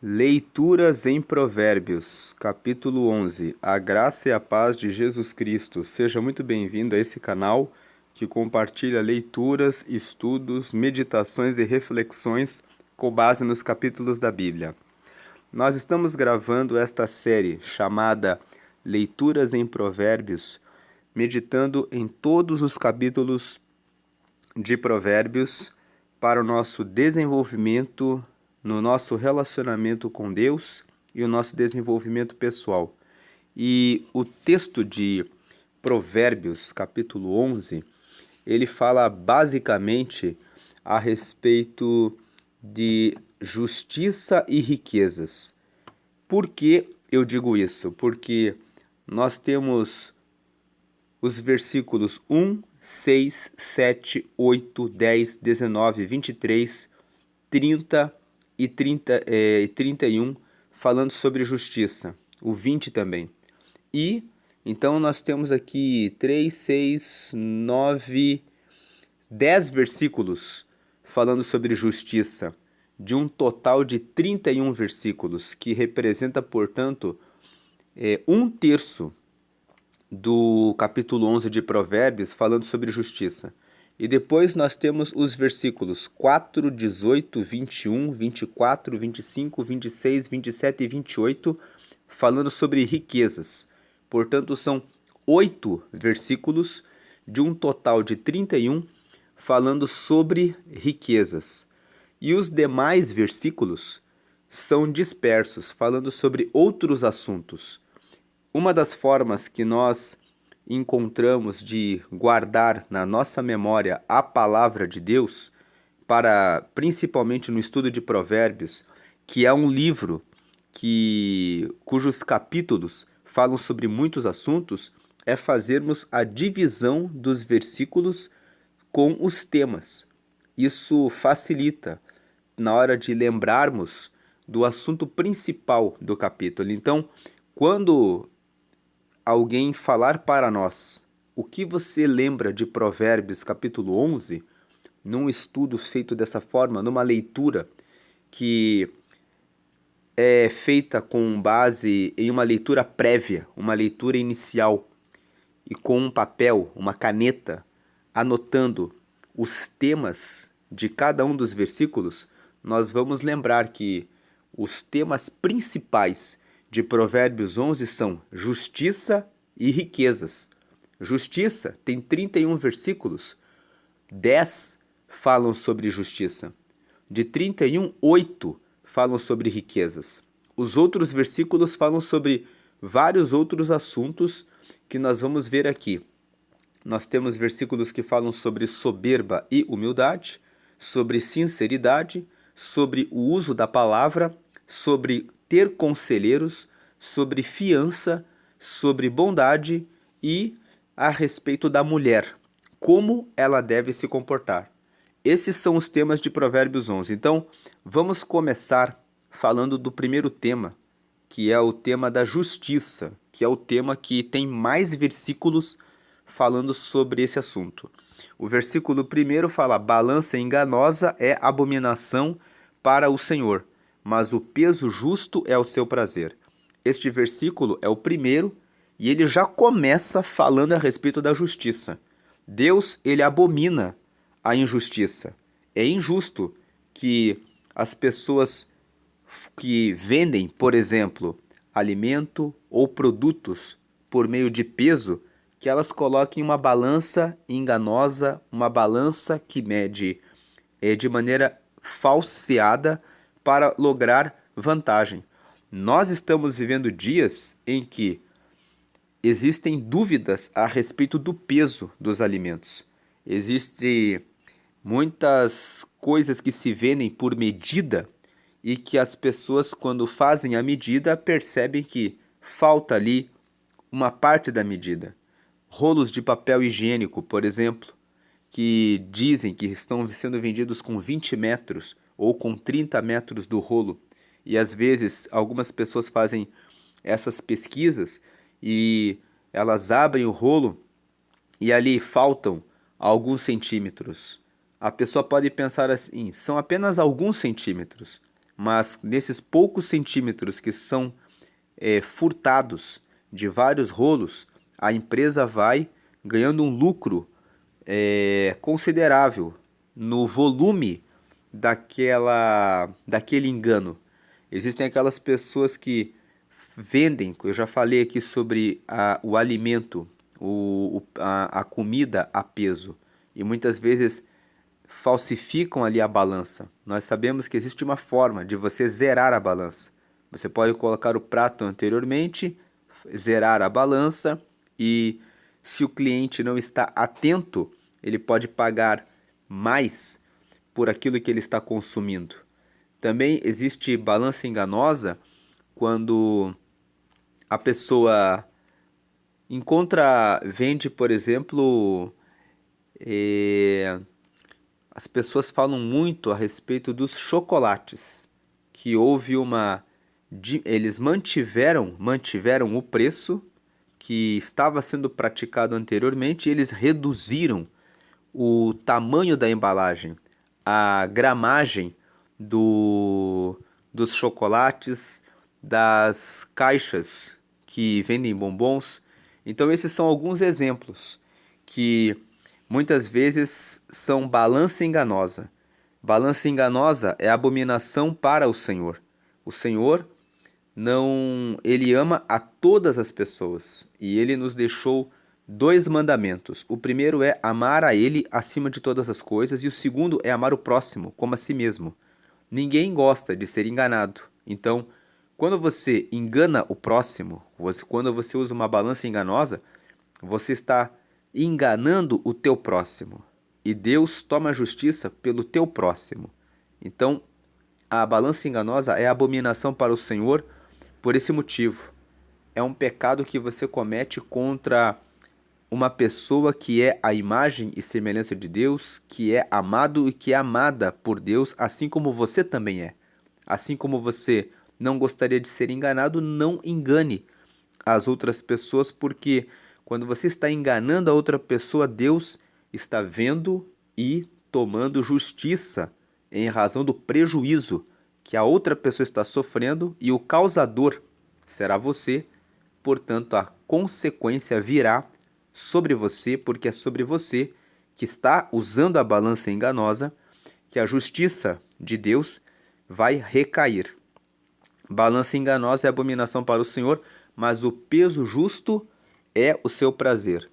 Leituras em Provérbios, capítulo 11. A graça e a paz de Jesus Cristo. Seja muito bem-vindo a esse canal que compartilha leituras, estudos, meditações e reflexões com base nos capítulos da Bíblia. Nós estamos gravando esta série chamada Leituras em Provérbios, meditando em todos os capítulos de Provérbios para o nosso desenvolvimento no nosso relacionamento com Deus e o nosso desenvolvimento pessoal. E o texto de Provérbios, capítulo 11, ele fala basicamente a respeito de justiça e riquezas. Por que eu digo isso? Porque nós temos os versículos 1, 6, 7, 8, 10, 19, 23, 30 e 31 falando sobre justiça, o 20 também. E então nós temos aqui 3, 6, 9, 10 versículos falando sobre justiça, de um total de 31 versículos, que representa, portanto, um terço do capítulo 11 de Provérbios falando sobre justiça. E depois nós temos os versículos 4, 18, 21, 24, 25, 26, 27 e 28 falando sobre riquezas. Portanto, são 8 versículos de um total de 31 falando sobre riquezas. E os demais versículos são dispersos, falando sobre outros assuntos. Uma das formas que nós encontramos de guardar na nossa memória a palavra de Deus, principalmente no estudo de Provérbios, que é um livro cujos capítulos falam sobre muitos assuntos, é fazermos a divisão dos versículos com os temas. Isso facilita na hora de lembrarmos do assunto principal do capítulo. Então, quando alguém falar para nós o que você lembra de Provérbios capítulo 11, num estudo feito dessa forma, numa leitura que é feita com base em uma leitura prévia, uma leitura inicial, e com um papel, uma caneta, anotando os temas de cada um dos versículos, nós vamos lembrar que os temas principais de Provérbios 11 são justiça e riquezas. Justiça tem 31 versículos, 10 falam sobre justiça. De 31, 8 falam sobre riquezas. Os outros versículos falam sobre vários outros assuntos que nós vamos ver aqui. Nós temos versículos que falam sobre soberba e humildade, sobre sinceridade, sobre o uso da palavra, sobre ter conselheiros, sobre fiança, sobre bondade e a respeito da mulher, como ela deve se comportar. Esses são os temas de Provérbios 11. Então, vamos começar falando do primeiro tema, que é o tema da justiça, que é o tema que tem mais versículos falando sobre esse assunto. O versículo 1 fala: balança enganosa é abominação para o Senhor, mas o peso justo é o seu prazer. Este versículo é o primeiro e ele já começa falando a respeito da justiça. Deus, ele abomina a injustiça. É injusto que as pessoas que vendem, por exemplo, alimento ou produtos por meio de peso, que elas coloquem uma balança enganosa, uma balança que mede de maneira falseada para lograr vantagem. Nós estamos vivendo dias em que existem dúvidas a respeito do peso dos alimentos. Existem muitas coisas que se vendem por medida e que as pessoas, quando fazem a medida, percebem que falta ali uma parte da medida. Rolos de papel higiênico, por exemplo, que dizem que estão sendo vendidos com 20 metros ou com 30 metros do rolo. E às vezes algumas pessoas fazem essas pesquisas e elas abrem o rolo e ali faltam alguns centímetros. A pessoa pode pensar assim: são apenas alguns centímetros. mas nesses poucos centímetros que são furtados de vários rolos, a empresa vai ganhando um lucro considerável no volume daquele engano. Existem aquelas pessoas que vendem, eu já falei aqui sobre o alimento, a comida a peso, e muitas vezes falsificam ali a balança. Nós sabemos que existe uma forma de você zerar a balança. Você pode colocar o prato anteriormente, zerar a balança, e se o cliente não está atento, ele pode pagar mais por aquilo que ele está consumindo. Também existe balança enganosa quando a pessoa vende, por exemplo, as pessoas falam muito a respeito dos chocolates, que houve eles mantiveram o preço que estava sendo praticado anteriormente, e eles reduziram o tamanho da embalagem, a gramagem dos chocolates, das caixas que vendem bombons. Então esses são alguns exemplos que muitas vezes são balança enganosa. Balança enganosa é abominação para o Senhor. O Senhor não, ele ama a todas as pessoas, e ele nos deixou 2 mandamentos. O primeiro é amar a ele acima de todas as coisas, e o segundo é amar o próximo como a si mesmo. Ninguém gosta de ser enganado. Então, quando você engana o próximo, quando você usa uma balança enganosa, você está enganando o teu próximo. E Deus toma justiça pelo teu próximo. Então, a balança enganosa é abominação para o Senhor por esse motivo. É um pecado que você comete contra uma pessoa que é a imagem e semelhança de Deus, que é amado e que é amada por Deus, assim como você também é. Assim como você não gostaria de ser enganado, não engane as outras pessoas, porque quando você está enganando a outra pessoa, Deus está vendo e tomando justiça em razão do prejuízo que a outra pessoa está sofrendo, e o causador será você. Portanto, a consequência virá sobre você, porque é sobre você que está usando a balança enganosa que a justiça de Deus vai recair. Balança enganosa é abominação para o Senhor, mas o peso justo é o seu prazer.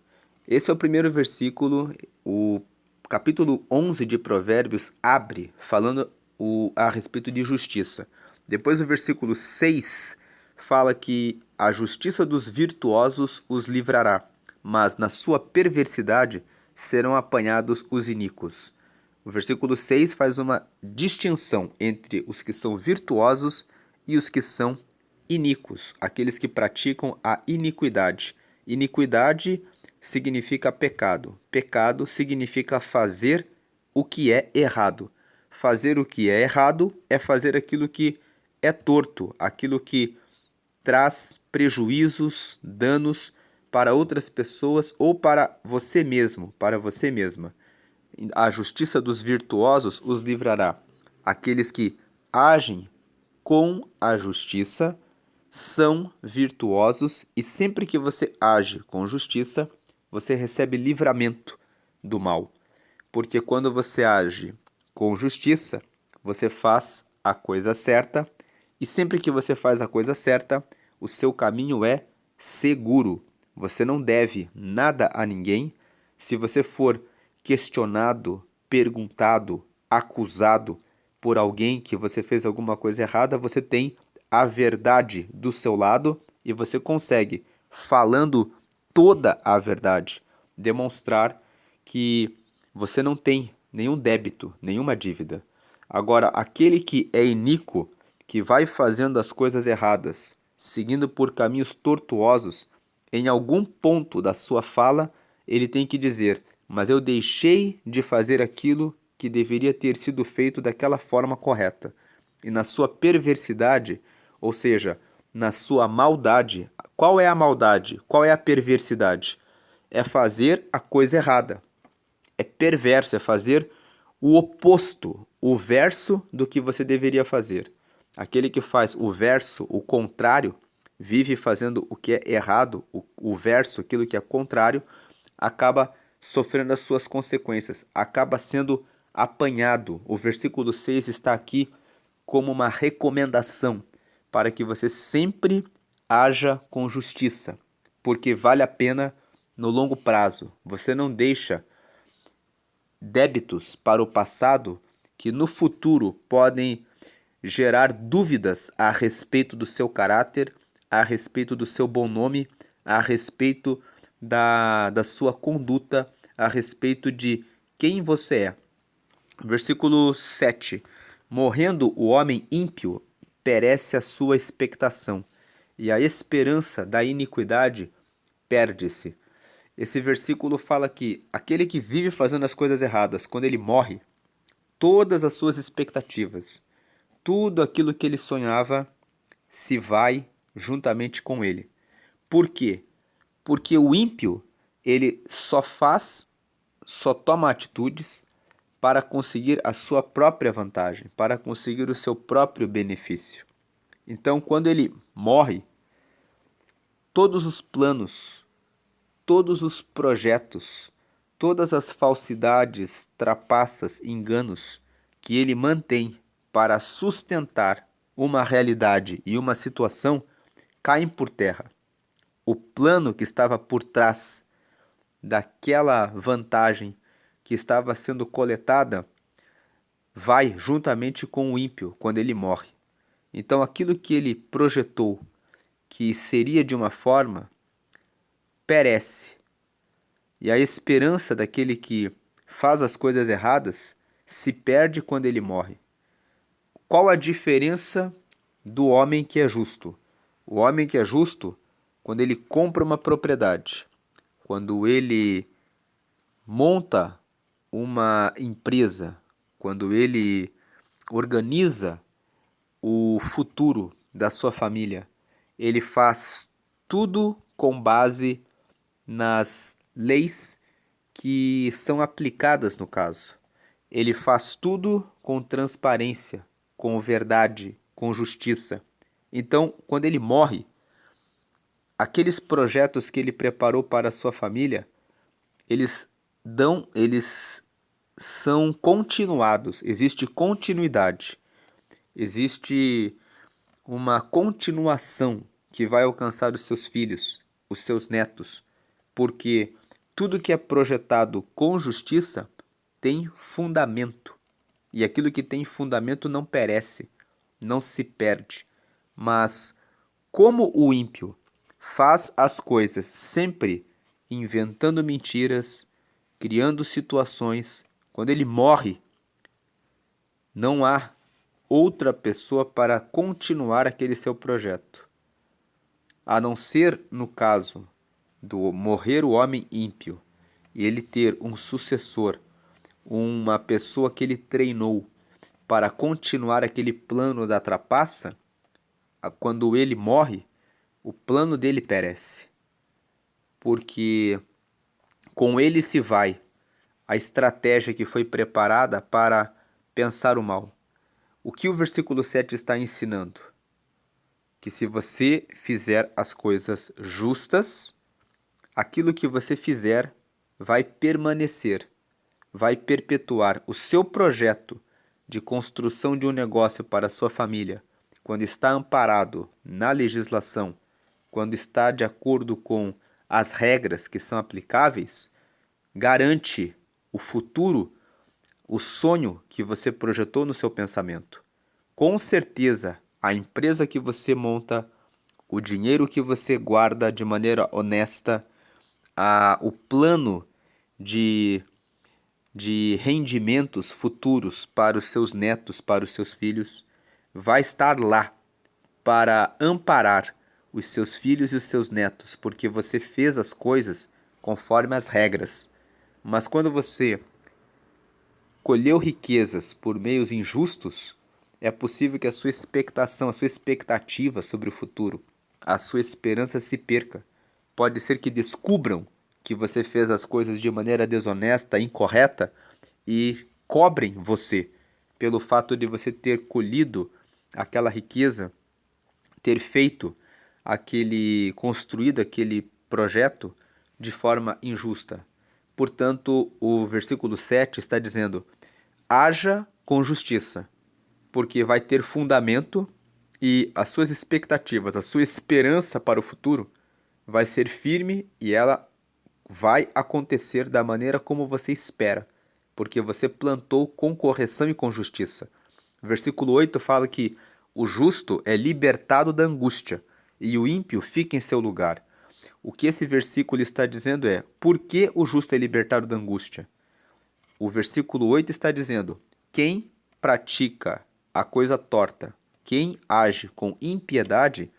Esse é o primeiro versículo. O capítulo 11 de Provérbios abre falando a respeito de justiça. Depois o versículo 6 fala que a justiça dos virtuosos os livrará, mas na sua perversidade serão apanhados os iníquos. O versículo 6 faz uma distinção entre os que são virtuosos e os que são iníquos, aqueles que praticam a iniquidade. Iniquidade significa pecado. Pecado significa fazer o que é errado. Fazer o que é errado é fazer aquilo que é torto, aquilo que traz prejuízos, danos para outras pessoas ou para você mesmo, para você mesma. A justiça dos virtuosos os livrará. Aqueles que agem com a justiça são virtuosos, e sempre que você age com justiça, você recebe livramento do mal. Porque quando você age com justiça, você faz a coisa certa, e sempre que você faz a coisa certa, o seu caminho é seguro. Você não deve nada a ninguém. Se você for questionado, perguntado, acusado por alguém que você fez alguma coisa errada, você tem a verdade do seu lado e você consegue, falando toda a verdade, demonstrar que você não tem nenhum débito, nenhuma dívida. Agora, aquele que é iníquo, que vai fazendo as coisas erradas, seguindo por caminhos tortuosos, em algum ponto da sua fala, ele tem que dizer: mas eu deixei de fazer aquilo que deveria ter sido feito daquela forma correta. E na sua perversidade, ou seja, na sua maldade, qual é a maldade? Qual é a perversidade? É fazer a coisa errada. É perverso, é fazer o oposto, o verso do que você deveria fazer. aquele que faz o verso, o contrário, vive fazendo o que é errado, o verso, aquilo que é contrário, acaba sofrendo as suas consequências, acaba sendo apanhado. O versículo 6 está aqui como uma recomendação para que você sempre haja com justiça, porque vale a pena no longo prazo. Você não deixa débitos para o passado que no futuro podem gerar dúvidas a respeito do seu caráter, a respeito do seu bom nome, a respeito da sua conduta, a respeito de quem você é. Versículo 7. Morrendo o homem ímpio, perece a sua expectação, e a esperança da iniquidade perde-se. Esse versículo fala que aquele que vive fazendo as coisas erradas, quando ele morre, todas as suas expectativas, tudo aquilo que ele sonhava, se vai juntamente com ele. Por quê? Porque o ímpio, ele só toma atitudes para conseguir a sua própria vantagem, para conseguir o seu próprio benefício. Então, quando ele morre, todos os planos, todos os projetos, todas as falsidades, trapaças, enganos que ele mantém para sustentar uma realidade e uma situação caem por terra. O plano que estava por trás daquela vantagem que estava sendo coletada vai juntamente com o ímpio quando ele morre. Então, aquilo que ele projetou que seria de uma forma perece. E a esperança daquele que faz as coisas erradas se perde quando ele morre. Qual a diferença do homem que é justo? O homem que é justo, quando ele compra uma propriedade, quando ele monta uma empresa, quando ele organiza o futuro da sua família, ele faz tudo com base nas leis que são aplicadas no caso. Ele faz tudo com transparência, com verdade, com justiça. Então, quando ele morre, aqueles projetos que ele preparou para a sua família, eles são continuados, existe continuidade, existe uma continuação que vai alcançar os seus filhos, os seus netos, porque tudo que é projetado com justiça tem fundamento. E aquilo que tem fundamento não perece, não se perde. Mas como o ímpio faz as coisas sempre inventando mentiras, criando situações, quando ele morre, não há outra pessoa para continuar aquele seu projeto. A não ser no caso do morrer o homem ímpio e ele ter um sucessor, uma pessoa que ele treinou para continuar aquele plano da trapaça, quando ele morre, o plano dele perece. Porque com ele se vai a estratégia que foi preparada para pensar o mal. O que o versículo 7 está ensinando? Que se você fizer as coisas justas, aquilo que você fizer vai permanecer, vai perpetuar o seu projeto de construção de um negócio para a sua família, quando está amparado na legislação, quando está de acordo com as regras que são aplicáveis, garante o futuro, o sonho que você projetou no seu pensamento. Com certeza, a empresa que você monta, o dinheiro que você guarda de maneira honesta, o plano de rendimentos futuros para os seus netos, para os seus filhos, vai estar lá para amparar os seus filhos e os seus netos, porque você fez as coisas conforme as regras. Mas quando você colheu riquezas por meios injustos, é possível que a sua expectação, a sua expectativa sobre o futuro, a sua esperança se perca. Pode ser que descubram que você fez as coisas de maneira desonesta, incorreta e cobrem você pelo fato de você ter colhido aquela riqueza, ter feito construído aquele projeto de forma injusta. Portanto, o versículo 7 está dizendo: haja com justiça, porque vai ter fundamento e as suas expectativas, a sua esperança para o futuro vai ser firme e ela vai acontecer da maneira como você espera, porque você plantou com correção e com justiça. O versículo 8 fala que o justo é libertado da angústia e o ímpio fica em seu lugar. O que esse versículo está dizendo é: por que o justo é libertado da angústia? O versículo 8 está dizendo: quem pratica a coisa torta, quem age com impiedade,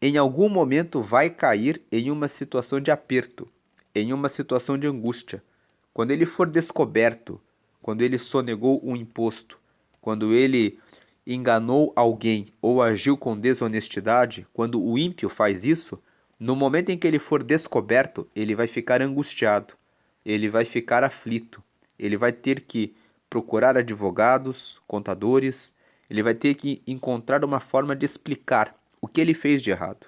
em algum momento vai cair em uma situação de aperto, em uma situação de angústia. Quando ele for descoberto, quando ele sonegou um imposto, quando ele enganou alguém ou agiu com desonestidade, quando o ímpio faz isso, no momento em que ele for descoberto, ele vai ficar angustiado, ele vai ficar aflito, ele vai ter que procurar advogados, contadores, ele vai ter que encontrar uma forma de explicar o que ele fez de errado.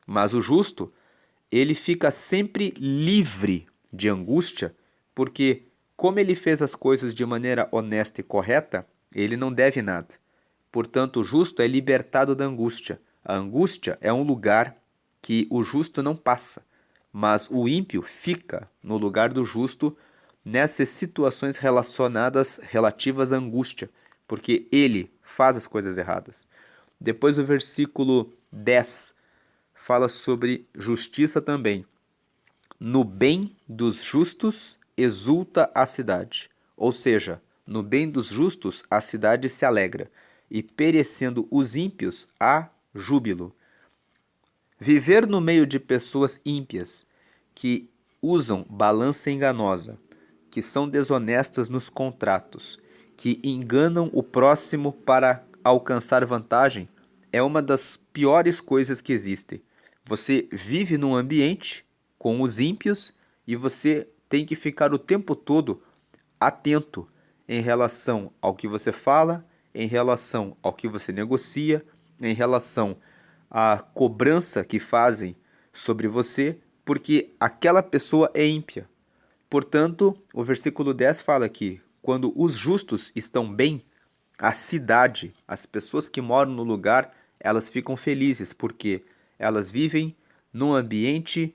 Mas o justo, ele fica sempre livre de angústia, porque, como ele fez as coisas de maneira honesta e correta, ele não deve nada. Portanto, o justo é libertado da angústia. A angústia é um lugar que o justo não passa, mas o ímpio fica no lugar do justo nessas situações relativas à angústia, porque ele faz as coisas erradas. Depois o versículo 10 fala sobre justiça também. No bem dos justos exulta a cidade. Ou seja, no bem dos justos a cidade se alegra, e perecendo os ímpios há júbilo. Viver no meio de pessoas ímpias, que usam balança enganosa, que são desonestas nos contratos, que enganam o próximo para alcançar vantagem, é uma das piores coisas que existem. Você vive num ambiente com os ímpios e você tem que ficar o tempo todo atento em relação ao que você fala, em relação ao que você negocia, em relação à cobrança que fazem sobre você, porque aquela pessoa é ímpia. Portanto, o versículo 10 fala que quando os justos estão bem, a cidade, as pessoas que moram no lugar, elas ficam felizes, porque elas vivem num ambiente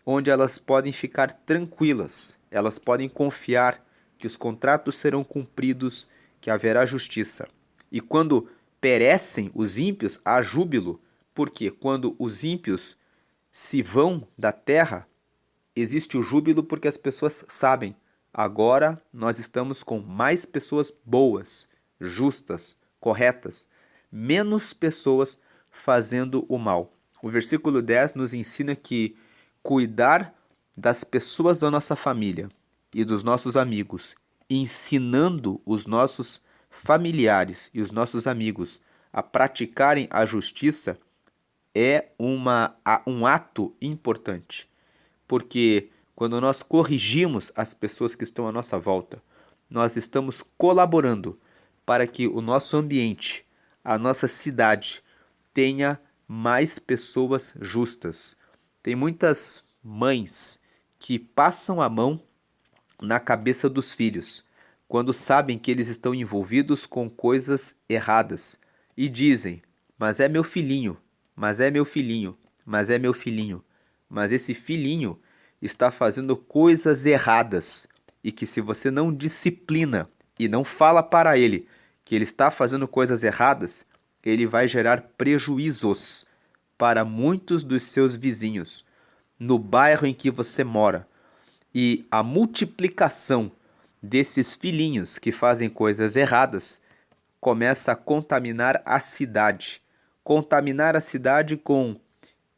onde elas podem ficar tranquilas, elas podem confiar que os contratos serão cumpridos, que haverá justiça. E quando perecem os ímpios, há júbilo, porque quando os ímpios se vão da terra, existe o júbilo porque as pessoas sabem, agora nós estamos com mais pessoas boas, justas, corretas, menos pessoas fazendo o mal. O versículo 10 nos ensina que cuidar das pessoas da nossa família e dos nossos amigos, ensinando os nossos familiares e os nossos amigos a praticarem a justiça, é um ato importante. Porque quando nós corrigimos as pessoas que estão à nossa volta, nós estamos colaborando para que o nosso ambiente, a nossa cidade, tenha mais pessoas justas. Tem muitas mães que passam a mão na cabeça dos filhos quando sabem que eles estão envolvidos com coisas erradas e dizem: mas é meu filhinho, mas é meu filhinho, mas é meu filhinho. Mas esse filhinho está fazendo coisas erradas e que, se você não disciplina e não fala para ele que ele está fazendo coisas erradas, ele vai gerar prejuízos para muitos dos seus vizinhos no bairro em que você mora. E a multiplicação desses filhinhos que fazem coisas erradas começa a contaminar a cidade com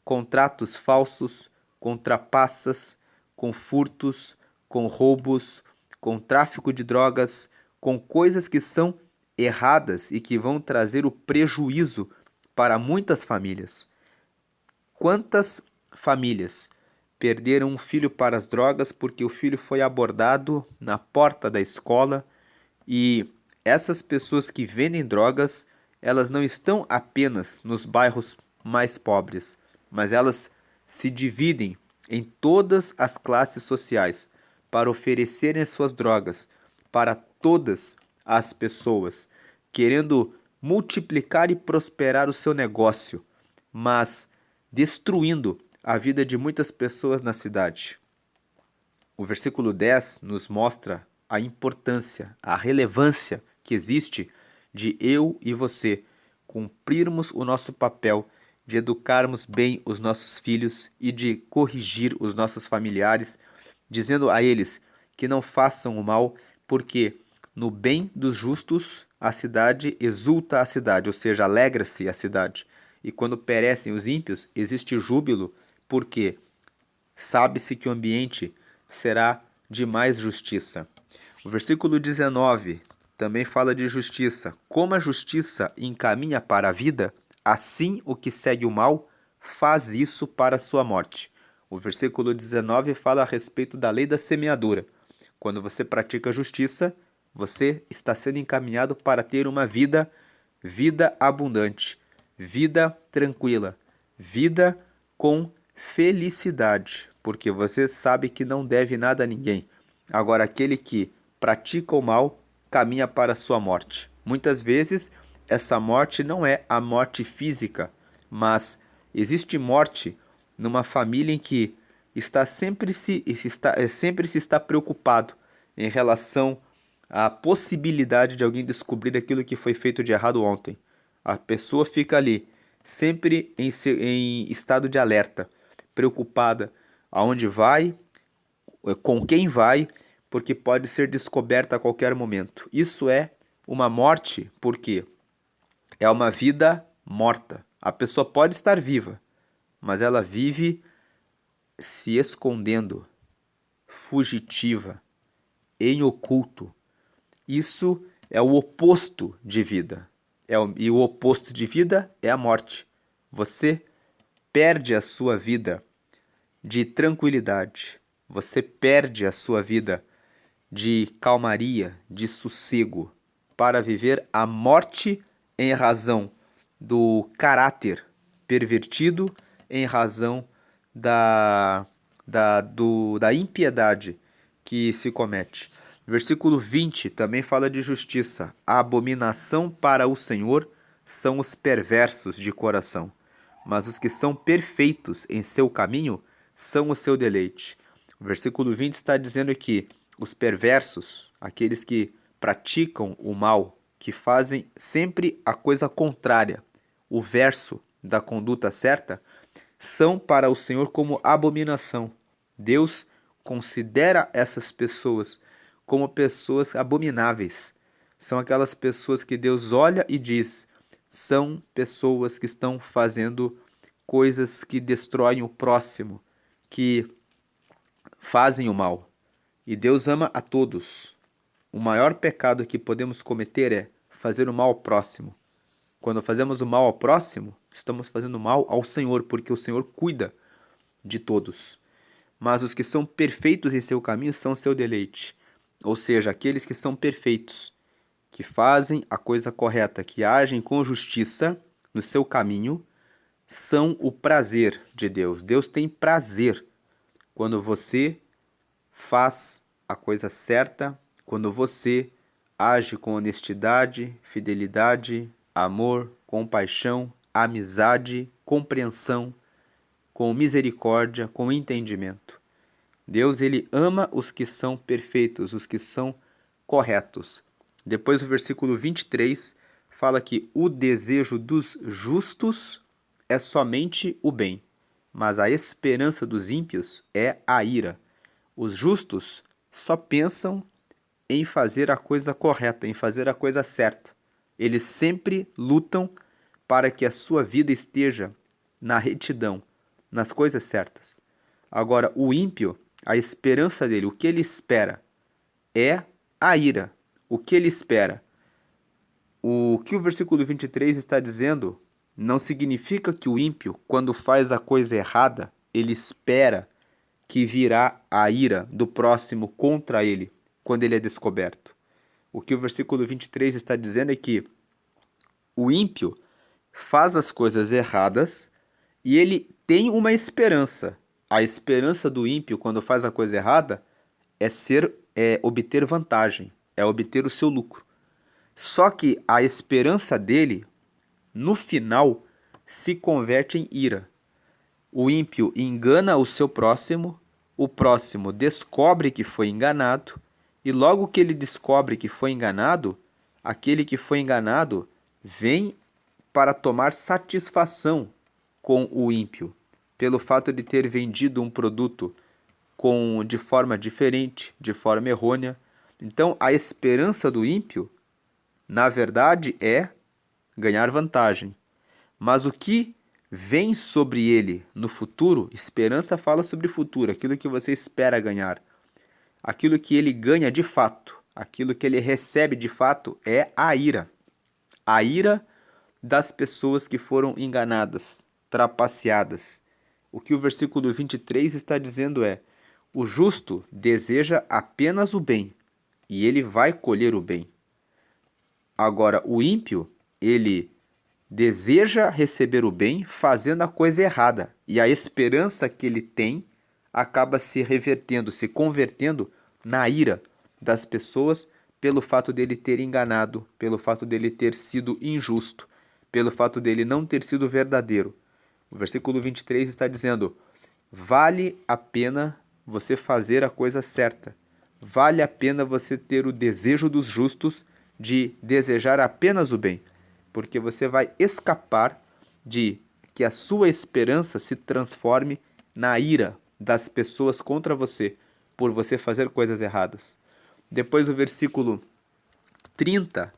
contratos falsos, com trapaças, com furtos, com roubos, com tráfico de drogas, com coisas que são erradas e que vão trazer o prejuízo para muitas famílias. Quantas famílias perderam um filho para as drogas porque o filho foi abordado na porta da escola e essas pessoas que vendem drogas elas não estão apenas nos bairros mais pobres, mas elas se dividem em todas as classes sociais para oferecerem as suas drogas para todas as pessoas, querendo multiplicar e prosperar o seu negócio, mas destruindo a vida de muitas pessoas na cidade. O versículo 10 nos mostra a importância, a relevância que existe de eu e você cumprirmos o nosso papel de educarmos bem os nossos filhos e de corrigir os nossos familiares, dizendo a eles que não façam o mal, porque no bem dos justos a cidade exulta a cidade, ou seja, alegra-se a cidade. E quando perecem os ímpios, existe júbilo, porque sabe-se que o ambiente será de mais justiça. O versículo 19 também fala de justiça. Como a justiça encaminha para a vida, assim o que segue o mal faz isso para a sua morte. O versículo 19 fala a respeito da lei da semeadura. Quando você pratica a justiça, você está sendo encaminhado para ter uma vida abundante, vida tranquila, vida com felicidade, porque você sabe que não deve nada a ninguém. Agora, aquele que pratica o mal caminha para a sua morte. Muitas vezes, essa morte não é a morte física, mas existe morte numa família em que sempre se está preocupado em relação à possibilidade de alguém descobrir aquilo que foi feito de errado ontem. A pessoa fica ali, sempre em estado de alerta, preocupada aonde vai, com quem vai, porque pode ser descoberta a qualquer momento. Isso é uma morte, porque é uma vida morta. A pessoa pode estar viva, mas ela vive se escondendo, fugitiva, em oculto. Isso é o oposto de vida. E o oposto de vida é a morte. Você perde a sua vida de tranquilidade. Você perde a sua vida de calmaria, de sossego, para viver a morte em razão do caráter pervertido, em razão da impiedade que se comete. Versículo 20 também fala de justiça. A abominação para o Senhor são os perversos de coração, mas os que são perfeitos em seu caminho são o seu deleite. O versículo 20 está dizendo que os perversos, aqueles que praticam o mal, que fazem sempre a coisa contrária, o verso da conduta certa, são para o Senhor como abominação. Deus considera essas pessoas como pessoas abomináveis. São aquelas pessoas que Deus olha e diz: são pessoas que estão fazendo coisas que destroem o próximo, que fazem o mal. E Deus ama a todos. O maior pecado que podemos cometer é fazer o mal ao próximo. Quando fazemos o mal ao próximo, estamos fazendo mal ao Senhor, porque o Senhor cuida de todos. Mas os que são perfeitos em seu caminho são seu deleite. Ou seja, aqueles que são perfeitos, que fazem a coisa correta, que agem com justiça no seu caminho, são o prazer de Deus. Deus tem prazer quando você faz a coisa certa, quando você age com honestidade, fidelidade, amor, compaixão, amizade, compreensão, com misericórdia, com entendimento. Deus, ele ama os que são perfeitos, os que são corretos. Depois o versículo 23 fala que o desejo dos justos é somente o bem, mas a esperança dos ímpios é a ira. Os justos só pensam em fazer a coisa correta, em fazer a coisa certa. Eles sempre lutam para que a sua vida esteja na retidão, nas coisas certas. Agora, o ímpio, a esperança dele, o que ele espera é a ira. O que ele espera? O que o versículo 23 está dizendo não significa que o ímpio, quando faz a coisa errada, ele espera que virá a ira do próximo contra ele, quando ele é descoberto. O que o versículo 23 está dizendo é que O ímpio faz as coisas erradas e ele tem uma esperança. A esperança do ímpio, quando faz a coisa errada, é obter vantagem, é obter o seu lucro. Só que a esperança dele, no final, se converte em ira. O ímpio engana o próximo descobre que foi enganado, e logo que ele descobre que foi enganado, aquele que foi enganado vem para tomar satisfação com o ímpio, pelo fato de ter vendido um produto de forma diferente, de forma errônea. Então, a esperança do ímpio, na verdade, é ganhar vantagem. Mas o que vem sobre ele no futuro, esperança fala sobre o futuro, aquilo que você espera ganhar. Aquilo que ele ganha de fato, aquilo que ele recebe de fato é a ira. A ira das pessoas que foram enganadas, trapaceadas. O que o versículo 23 está dizendo é: o justo deseja apenas o bem, e ele vai colher o bem. Agora, o ímpio, ele deseja receber o bem fazendo a coisa errada, e a esperança que ele tem acaba se revertendo, se convertendo na ira das pessoas pelo fato dele ter enganado, pelo fato dele ter sido injusto, pelo fato dele não ter sido verdadeiro. O versículo 23 está dizendo: vale a pena você fazer a coisa certa. Vale a pena você ter o desejo dos justos de desejar apenas o bem, porque você vai escapar de que a sua esperança se transforme na ira das pessoas contra você por você fazer coisas erradas. Depois o versículo 30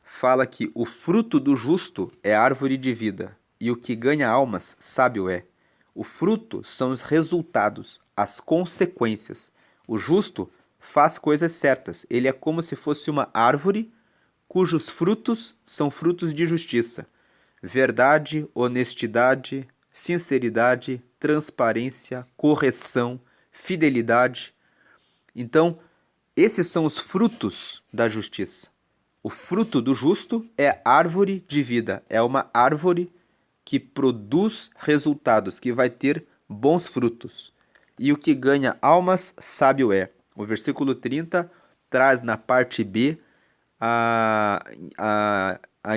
fala que o fruto do justo é árvore de vida, e o que ganha almas, sábio é. O fruto são os resultados, as consequências. O justo faz coisas certas. Ele é como se fosse uma árvore cujos frutos são frutos de justiça. Verdade, honestidade, sinceridade, transparência, correção, fidelidade. Então, esses são os frutos da justiça. O fruto do justo é árvore de vida, é uma árvore que produz resultados, que vai ter bons frutos. E o que ganha almas, sábio é. O versículo 30 traz na parte B a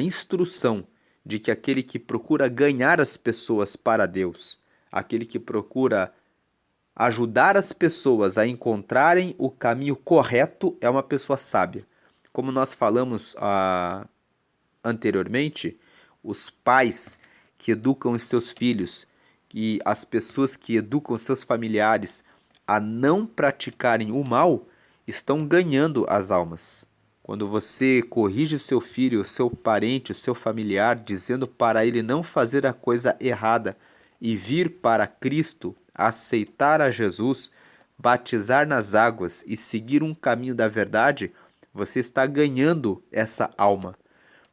instrução de que aquele que procura ganhar as pessoas para Deus, aquele que procura ajudar as pessoas a encontrarem o caminho correto, é uma pessoa sábia. Como nós falamos anteriormente, os pais que educam os seus filhos e as pessoas que educam seus familiares a não praticarem o mal estão ganhando as almas. Quando você corrige o seu filho, o seu parente, o seu familiar, dizendo para ele não fazer a coisa errada e vir para Cristo, aceitar a Jesus, batizar nas águas e seguir um caminho da verdade, você está ganhando essa alma.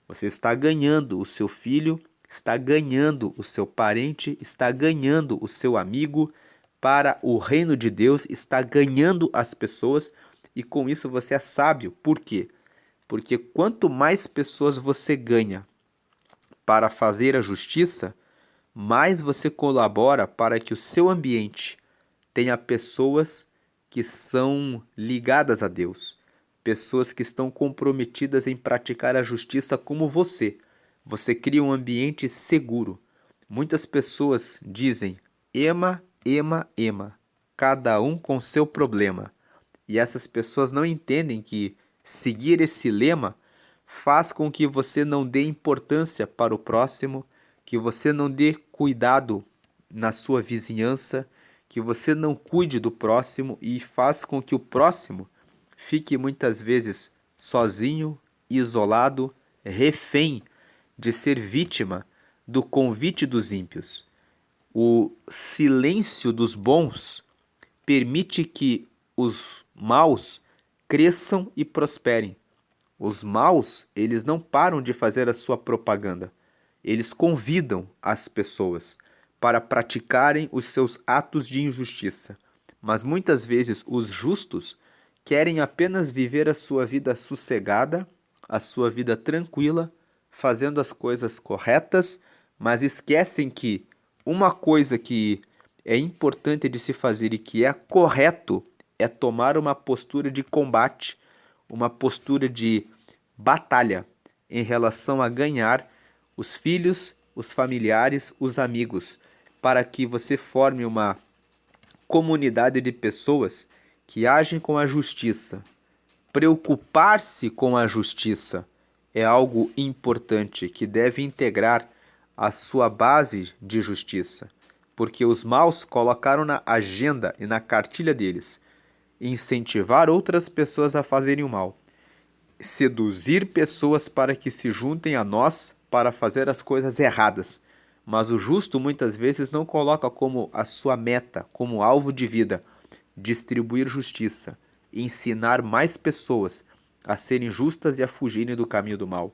Você está ganhando o seu filho, está ganhando o seu parente, está ganhando o seu amigo para o reino de Deus, está ganhando as pessoas e com isso você é sábio. Por quê? Porque quanto mais pessoas você ganha para fazer a justiça, mais você colabora para que o seu ambiente tenha pessoas que são ligadas a Deus, pessoas que estão comprometidas em praticar a justiça como você. Você cria um ambiente seguro. Muitas pessoas dizem: ema, ema, ema, cada um com seu problema. E essas pessoas não entendem que seguir esse lema faz com que você não dê importância para o próximo, que você não dê cuidado na sua vizinhança, que você não cuide do próximo e faz com que o próximo fique muitas vezes sozinho, isolado, refém de ser vítima do convite dos ímpios. O silêncio dos bons permite que os maus cresçam e prosperem. Os maus, eles não param de fazer a sua propaganda. Eles convidam as pessoas para praticarem os seus atos de injustiça. Mas muitas vezes os justos querem apenas viver a sua vida sossegada, a sua vida tranquila, fazendo as coisas corretas, mas esquecem que uma coisa que é importante de se fazer e que é correto é tomar uma postura de combate, uma postura de batalha em relação a ganhar os filhos, os familiares, os amigos, para que você forme uma comunidade de pessoas que agem com a justiça. Preocupar-se com a justiça é algo importante que deve integrar a sua base de justiça, porque os maus colocaram na agenda e na cartilha deles incentivar outras pessoas a fazerem o mal, seduzir pessoas para que se juntem a nós para fazer as coisas erradas. Mas o justo muitas vezes não coloca como a sua meta, como alvo de vida, distribuir justiça, ensinar mais pessoas a serem justas e a fugirem do caminho do mal.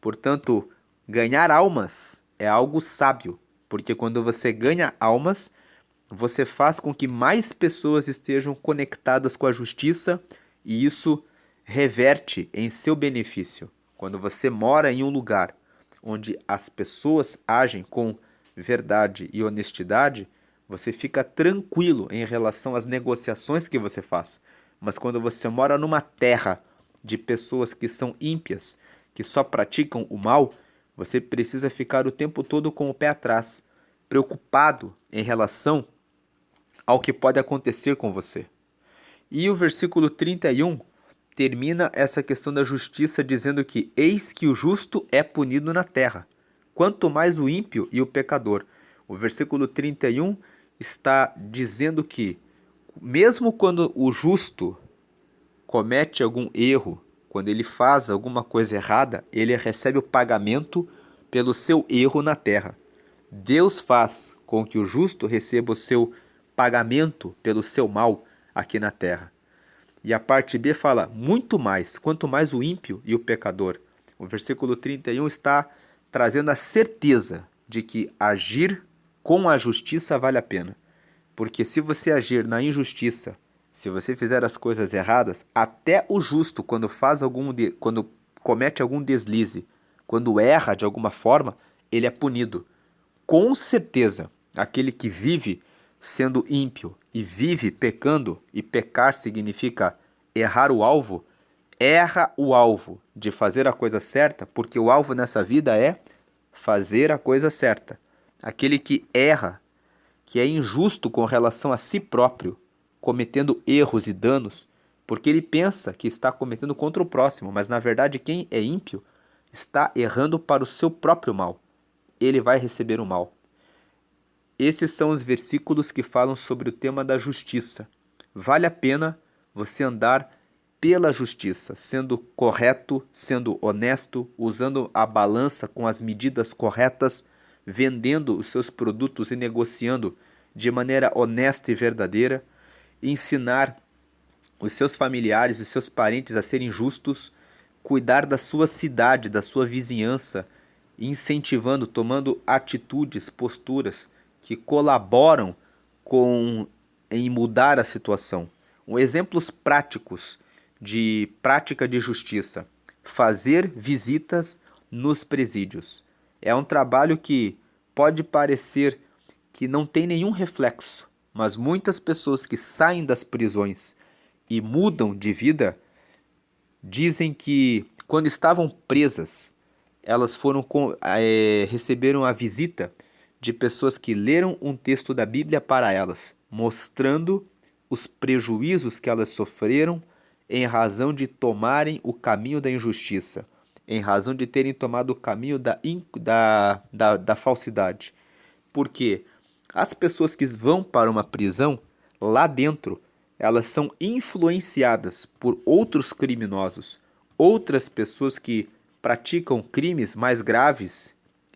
Portanto, ganhar almas é algo sábio, porque quando você ganha almas, você faz com que mais pessoas estejam conectadas com a justiça e isso reverte em seu benefício. Quando você mora em um lugar onde as pessoas agem com verdade e honestidade, você fica tranquilo em relação às negociações que você faz. Mas quando você mora numa terra de pessoas que são ímpias, que só praticam o mal, você precisa ficar o tempo todo com o pé atrás, preocupado em relação ao que pode acontecer com você. E o versículo 31 termina essa questão da justiça dizendo que eis que o justo é punido na terra, quanto mais o ímpio e o pecador. O versículo 31 está dizendo que mesmo quando o justo comete algum erro, quando ele faz alguma coisa errada, ele recebe o pagamento pelo seu erro na terra. Deus faz com que o justo receba o seu pagamento pelo seu mal aqui na terra. E a parte B fala muito mais, quanto mais o ímpio e o pecador. O versículo 31 está trazendo a certeza de que agir com a justiça vale a pena. Porque se você agir na injustiça, se você fizer as coisas erradas, até o justo, quando quando comete algum deslize, quando erra de alguma forma, ele é punido. Com certeza, aquele que vive sendo ímpio e vive pecando, e pecar significa errar o alvo, erra o alvo de fazer a coisa certa, porque o alvo nessa vida é fazer a coisa certa. Aquele que erra, que é injusto com relação a si próprio, cometendo erros e danos, porque ele pensa que está cometendo contra o próximo, mas na verdade quem é ímpio está errando para o seu próprio mal. Ele vai receber o mal. Esses são os versículos que falam sobre o tema da justiça. Vale a pena você andar pela justiça, sendo correto, sendo honesto, usando a balança com as medidas corretas, vendendo os seus produtos e negociando de maneira honesta e verdadeira, ensinar os seus familiares, os seus parentes a serem justos, cuidar da sua cidade, da sua vizinhança, incentivando, tomando atitudes, posturas que colaboram em mudar a situação. Exemplos práticos de prática de justiça. Fazer visitas nos presídios. É um trabalho que pode parecer que não tem nenhum reflexo, mas muitas pessoas que saem das prisões e mudam de vida dizem que quando estavam presas, elas receberam a visita de pessoas que leram um texto da Bíblia para elas, mostrando os prejuízos que elas sofreram em razão de tomarem o caminho da injustiça, em razão de terem tomado o caminho da falsidade. Porque as pessoas que vão para uma prisão, lá dentro, elas são influenciadas por outros criminosos, outras pessoas que praticam crimes mais graves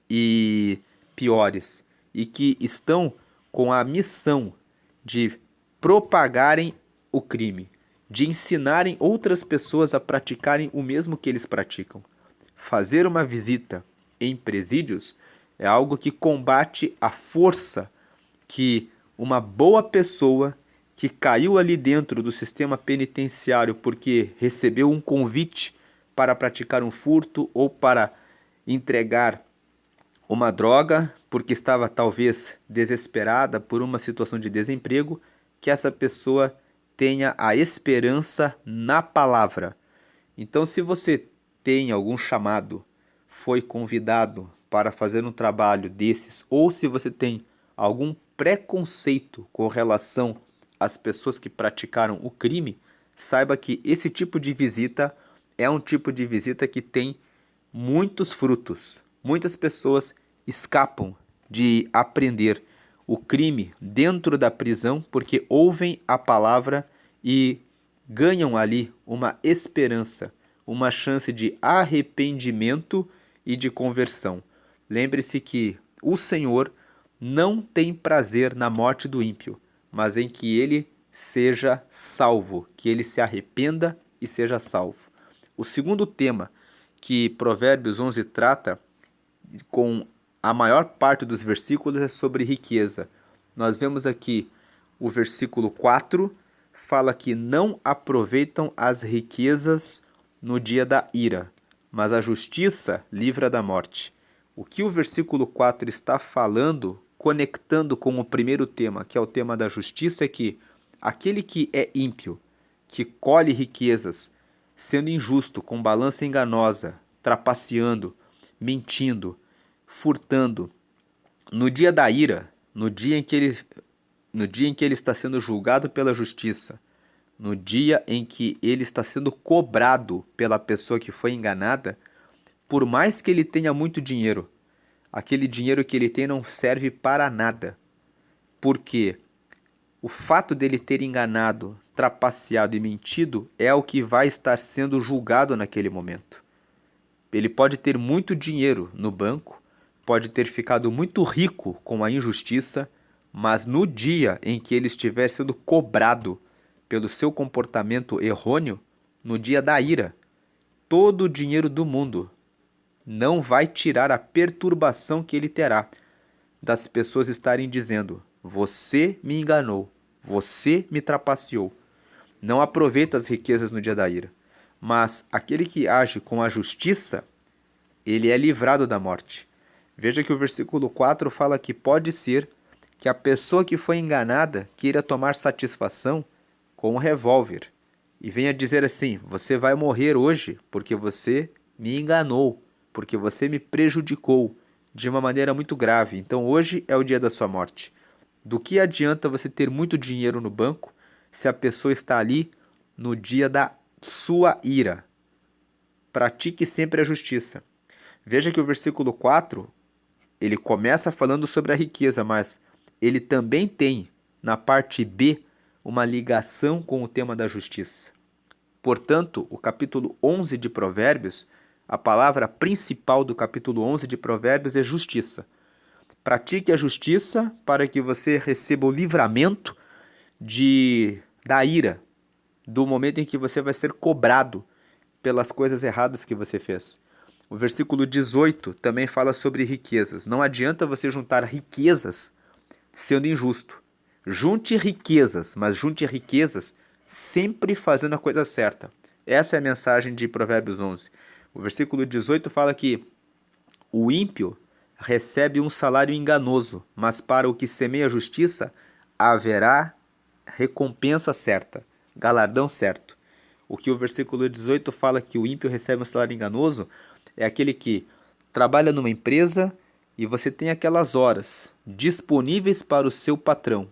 e piores, e que estão com a missão de propagarem o crime, de ensinarem outras pessoas a praticarem o mesmo que eles praticam. Fazer uma visita em presídios é algo que combate a força que uma boa pessoa que caiu ali dentro do sistema penitenciário porque recebeu um convite para praticar um furto ou para entregar uma droga porque estava talvez desesperada por uma situação de desemprego, que essa pessoa tenha a esperança na palavra. Então, se você tem algum chamado, foi convidado para fazer um trabalho desses, ou se você tem algum preconceito com relação às pessoas que praticaram o crime, saiba que esse tipo de visita é um tipo de visita que tem muitos frutos. Muitas pessoas escapam de aprender o crime dentro da prisão porque ouvem a palavra e ganham ali uma esperança, uma chance de arrependimento e de conversão. Lembre-se que o Senhor não tem prazer na morte do ímpio, mas em que ele seja salvo, que ele se arrependa e seja salvo. O segundo tema que Provérbios 11 trata, com a maior parte dos versículos, é sobre riqueza. Nós vemos aqui o versículo 4, fala que não aproveitam as riquezas no dia da ira, mas a justiça livra da morte. O que o versículo 4 está falando, conectando com o primeiro tema, que é o tema da justiça, é que aquele que é ímpio, que colhe riquezas, sendo injusto, com balança enganosa, trapaceando, mentindo, furtando, no dia da ira, no dia em que ele está sendo julgado pela justiça, no dia em que ele está sendo cobrado pela pessoa que foi enganada, por mais que ele tenha muito dinheiro, aquele dinheiro que ele tem não serve para nada. Porque o fato dele ter enganado, trapaceado e mentido é o que vai estar sendo julgado naquele momento. Ele pode ter muito dinheiro no banco, pode ter ficado muito rico com a injustiça, mas no dia em que ele estiver sendo cobrado pelo seu comportamento errôneo, no dia da ira, todo o dinheiro do mundo não vai tirar a perturbação que ele terá das pessoas estarem dizendo: você me enganou, você me trapaceou. Não aproveita as riquezas no dia da ira. Mas aquele que age com a justiça, ele é livrado da morte. Veja que o versículo 4 fala que pode ser que a pessoa que foi enganada queira tomar satisfação com um revólver e venha dizer assim: você vai morrer hoje porque você me enganou, porque você me prejudicou de uma maneira muito grave. Então hoje é o dia da sua morte. Do que adianta você ter muito dinheiro no banco se a pessoa está ali no dia da sua ira? Pratique sempre a justiça. Veja que o versículo 4, ele começa falando sobre a riqueza, mas ele também tem, na parte B, uma ligação com o tema da justiça. Portanto, o capítulo 11 de Provérbios, a palavra principal do capítulo 11 de Provérbios é justiça. Pratique a justiça para que você receba o livramento da ira, do momento em que você vai ser cobrado pelas coisas erradas que você fez. O versículo 18 também fala sobre riquezas. Não adianta você juntar riquezas sendo injusto. Junte riquezas, mas junte riquezas sempre fazendo a coisa certa. Essa é a mensagem de Provérbios 11. O versículo 18 fala que o ímpio recebe um salário enganoso, mas para o que semeia a justiça haverá recompensa certa, galardão certo. O que o versículo 18 fala que o ímpio recebe um salário enganoso é aquele que trabalha numa empresa e você tem aquelas horas disponíveis para o seu patrão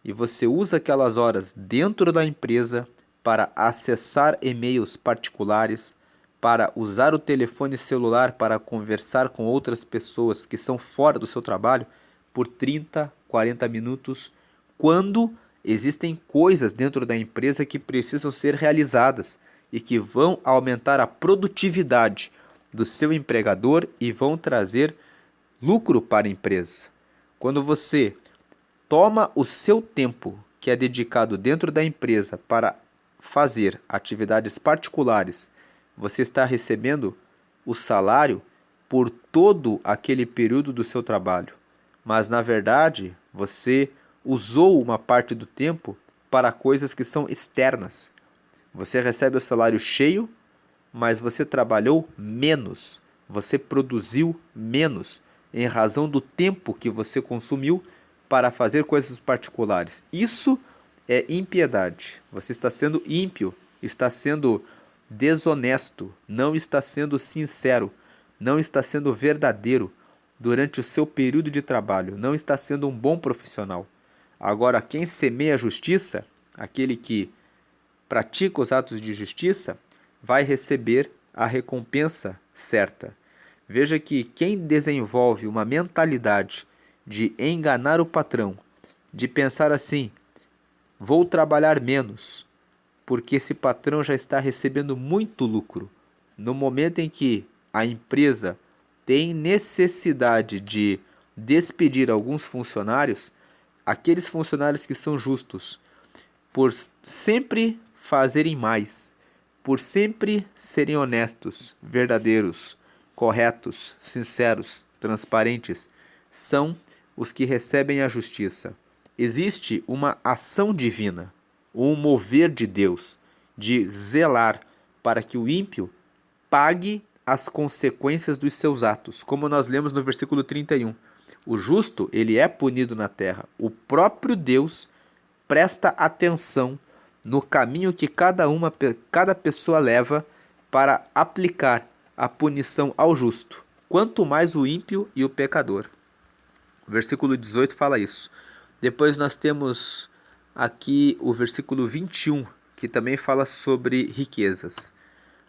e você usa aquelas horas dentro da empresa para acessar e-mails particulares, para usar o telefone celular para conversar com outras pessoas que são fora do seu trabalho por 30, 40 minutos, quando existem coisas dentro da empresa que precisam ser realizadas e que vão aumentar a produtividade do seu empregador e vão trazer lucro para a empresa. Quando você toma o seu tempo que é dedicado dentro da empresa para fazer atividades particulares, você está recebendo o salário por todo aquele período do seu trabalho. Mas, na verdade, você usou uma parte do tempo para coisas que são externas. Você recebe o salário cheio, mas você trabalhou menos. você produziu menos em razão do tempo que você consumiu para fazer coisas particulares. Isso é impiedade. Você está sendo ímpio, está sendo desonesto, não está sendo sincero, não está sendo verdadeiro durante o seu período de trabalho, não está sendo um bom profissional. Agora, quem semeia a justiça, aquele que pratica os atos de justiça, vai receber a recompensa certa. Veja que quem desenvolve uma mentalidade de enganar o patrão, de pensar assim: vou trabalhar menos, porque esse patrão já está recebendo muito lucro. No momento em que a empresa tem necessidade de despedir alguns funcionários, aqueles funcionários que são justos, por sempre fazerem mais, por sempre serem honestos, verdadeiros, corretos, sinceros, transparentes, são os que recebem a justiça. Existe uma ação divina, um mover de Deus, de zelar para que o ímpio pague as consequências dos seus atos, como nós lemos no versículo 31. O justo, ele é punido na terra. O próprio Deus presta atenção no caminho que cada pessoa leva para aplicar a punição ao justo, quanto mais o ímpio e o pecador. O versículo 18 fala isso. Depois nós temos aqui o versículo 21, que também fala sobre riquezas.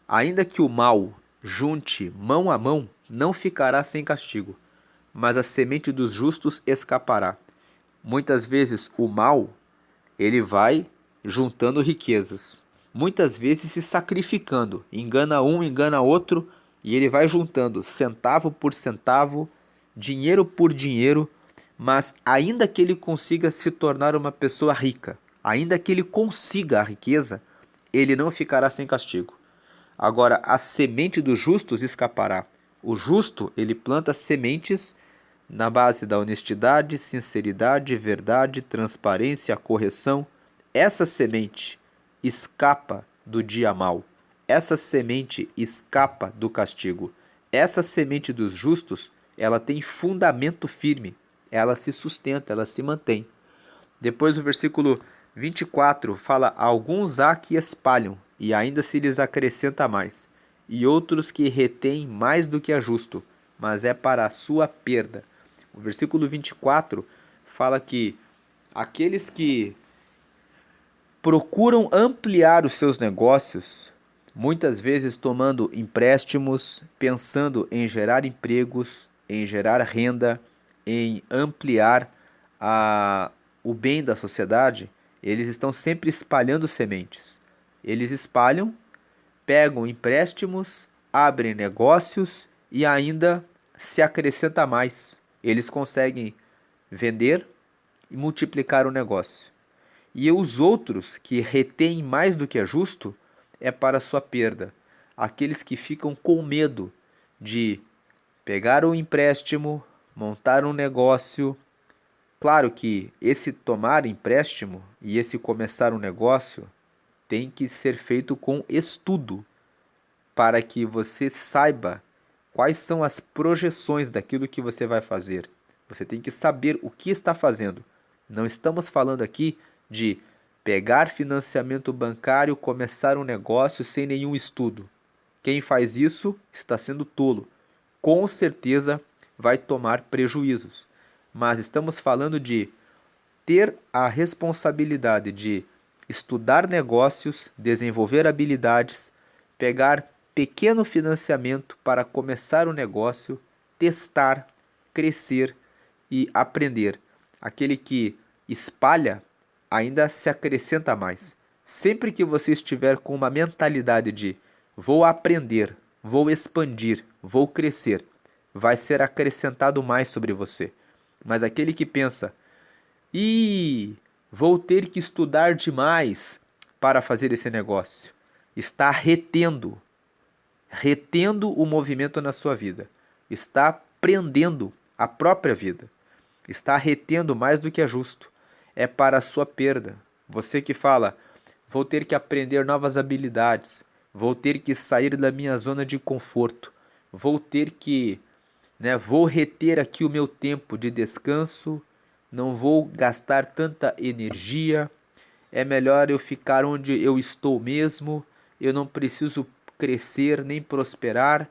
Ainda que o mal junte mão a mão, não ficará sem castigo, mas a semente dos justos escapará. Muitas vezes o mal, ele vai juntando riquezas, muitas vezes se sacrificando, engana um, engana outro, e ele vai juntando centavo por centavo, dinheiro por dinheiro, mas ainda que ele consiga se tornar uma pessoa rica, ainda que ele consiga a riqueza, ele não ficará sem castigo. Agora, a semente dos justos escapará. O justo, ele planta sementes na base da honestidade, sinceridade, verdade, transparência, correção. Essa semente escapa do dia mau. Essa semente escapa do castigo. Essa semente dos justos, ela tem fundamento firme. Ela se sustenta, ela se mantém. Depois o versículo 24 fala: alguns há que espalham, e ainda se lhes acrescenta mais, e outros que retêm mais do que é justo, mas é para a sua perda. O versículo 24 fala que aqueles que procuram ampliar os seus negócios, muitas vezes tomando empréstimos, pensando em gerar empregos, em gerar renda, em ampliar o bem da sociedade, eles estão sempre espalhando sementes. Eles espalham, pegam empréstimos, abrem negócios e ainda se acrescenta mais. Eles conseguem vender e multiplicar o negócio. E os outros que retêm mais do que é justo é para sua perda. Aqueles que ficam com medo de pegar um empréstimo, montar um negócio. Claro que esse tomar empréstimo e esse começar um negócio tem que ser feito com estudo, para que você saiba quais são as projeções daquilo que você vai fazer. Você tem que saber o que está fazendo. Não estamos falando aqui de pegar financiamento bancário, começar um negócio sem nenhum estudo. Quem faz isso está sendo tolo. Com certeza vai tomar prejuízos. Mas estamos falando de ter a responsabilidade de estudar negócios, desenvolver habilidades, pegar pequeno financiamento para começar o negócio, testar, crescer e aprender. Aquele que espalha ainda se acrescenta mais. Sempre que você estiver com uma mentalidade de vou aprender, vou expandir, vou crescer, vai ser acrescentado mais sobre você. Mas aquele que pensa, vou ter que estudar demais para fazer esse negócio, está retendo o movimento na sua vida, está prendendo a própria vida, está retendo mais do que é justo, é para a sua perda. Você que fala, vou ter que aprender novas habilidades, vou ter que sair da minha zona de conforto, vou ter que, vou reter aqui o meu tempo de descanso, não vou gastar tanta energia, é melhor eu ficar onde eu estou mesmo, eu não preciso crescer nem prosperar.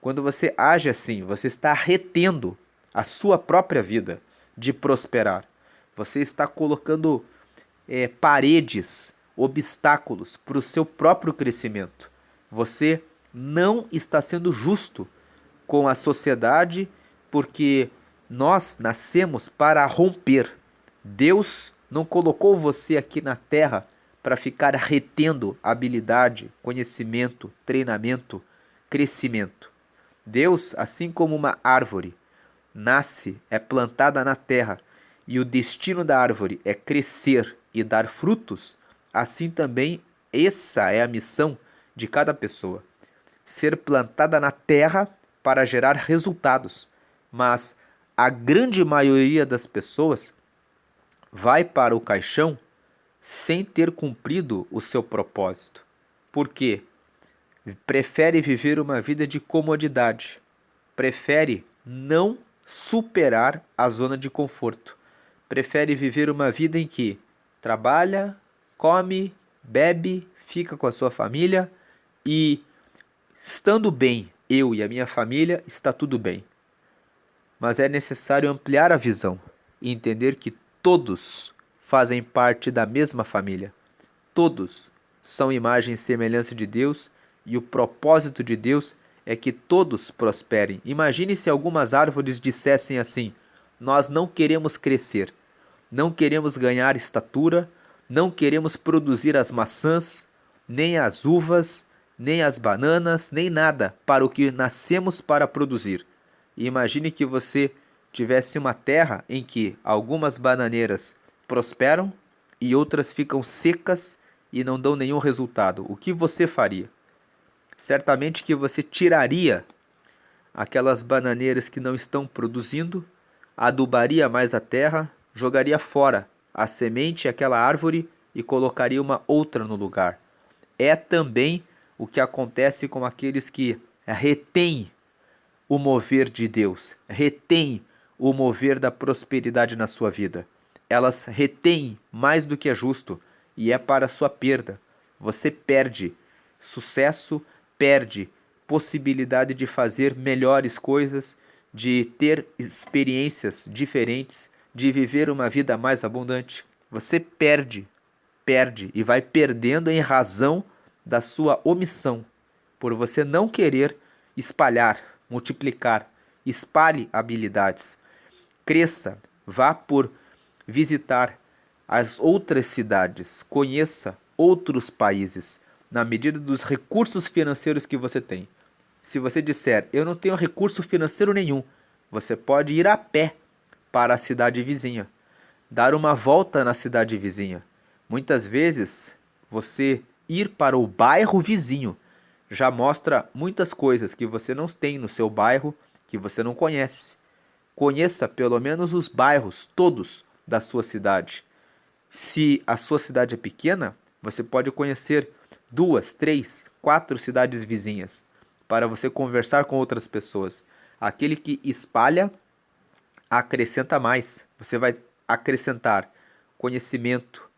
Quando você age assim, você está retendo a sua própria vida de prosperar. Você está colocando paredes, obstáculos para o seu próprio crescimento. Você não está sendo justo com a sociedade, porque nós nascemos para romper. Deus não colocou você aqui na terra para ficar retendo habilidade, conhecimento, treinamento, crescimento. Deus, assim como uma árvore, nasce, é plantada na terra, e o destino da árvore é crescer e dar frutos, assim também essa é a missão de cada pessoa. Ser plantada na terra para gerar resultados. Mas a grande maioria das pessoas vai para o caixão sem ter cumprido o seu propósito. Por quê? Prefere viver uma vida de comodidade. Prefere não superar a zona de conforto. Prefere viver uma vida em que trabalha, come, bebe, fica com a sua família e, estando bem, eu e a minha família, está tudo bem. Mas é necessário ampliar a visão e entender que todos fazem parte da mesma família. Todos são imagem e semelhança de Deus e o propósito de Deus é que todos prosperem. Imagine se algumas árvores dissessem assim: nós não queremos crescer, não queremos ganhar estatura, não queremos produzir as maçãs, nem as uvas, nem as bananas, nem nada para o que nascemos para produzir. E imagine que você tivesse uma terra em que algumas bananeiras prosperam e outras ficam secas e não dão nenhum resultado. O que você faria? Certamente que você tiraria aquelas bananeiras que não estão produzindo, adubaria mais a terra, jogaria fora a semente, aquela árvore e colocaria uma outra no lugar. É também o que acontece com aqueles que retêm o mover de Deus, retêm o mover da prosperidade na sua vida. Elas retêm mais do que é justo e é para sua perda. Você perde sucesso, perde possibilidade de fazer melhores coisas, de ter experiências diferentes, de viver uma vida mais abundante. Você perde e vai perdendo em razão da sua omissão, por você não querer espalhar, multiplicar, espalhe habilidades, cresça, vá por visitar as outras cidades, conheça outros países, na medida dos recursos financeiros que você tem. Se você disser, eu não tenho recurso financeiro nenhum, você pode ir a pé para a cidade vizinha, dar uma volta na cidade vizinha. Muitas vezes, você ir para o bairro vizinho já mostra muitas coisas que você não tem no seu bairro, que você não conhece. Conheça pelo menos os bairros todos da sua cidade. Se a sua cidade é pequena, você pode conhecer 2, 3, 4 cidades vizinhas para você conversar com outras pessoas. Aquele que espalha acrescenta mais. Você vai acrescentar conhecimento,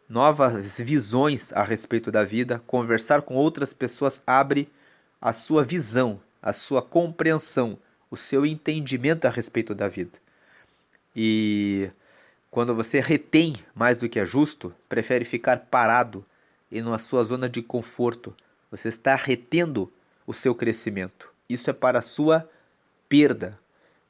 novas visões a respeito da vida. Conversar com outras pessoas abre a sua visão, a sua compreensão, o seu entendimento a respeito da vida. E quando você retém mais do que é justo, prefere ficar parado e na sua zona de conforto, você está retendo o seu crescimento. Isso é para a sua perda.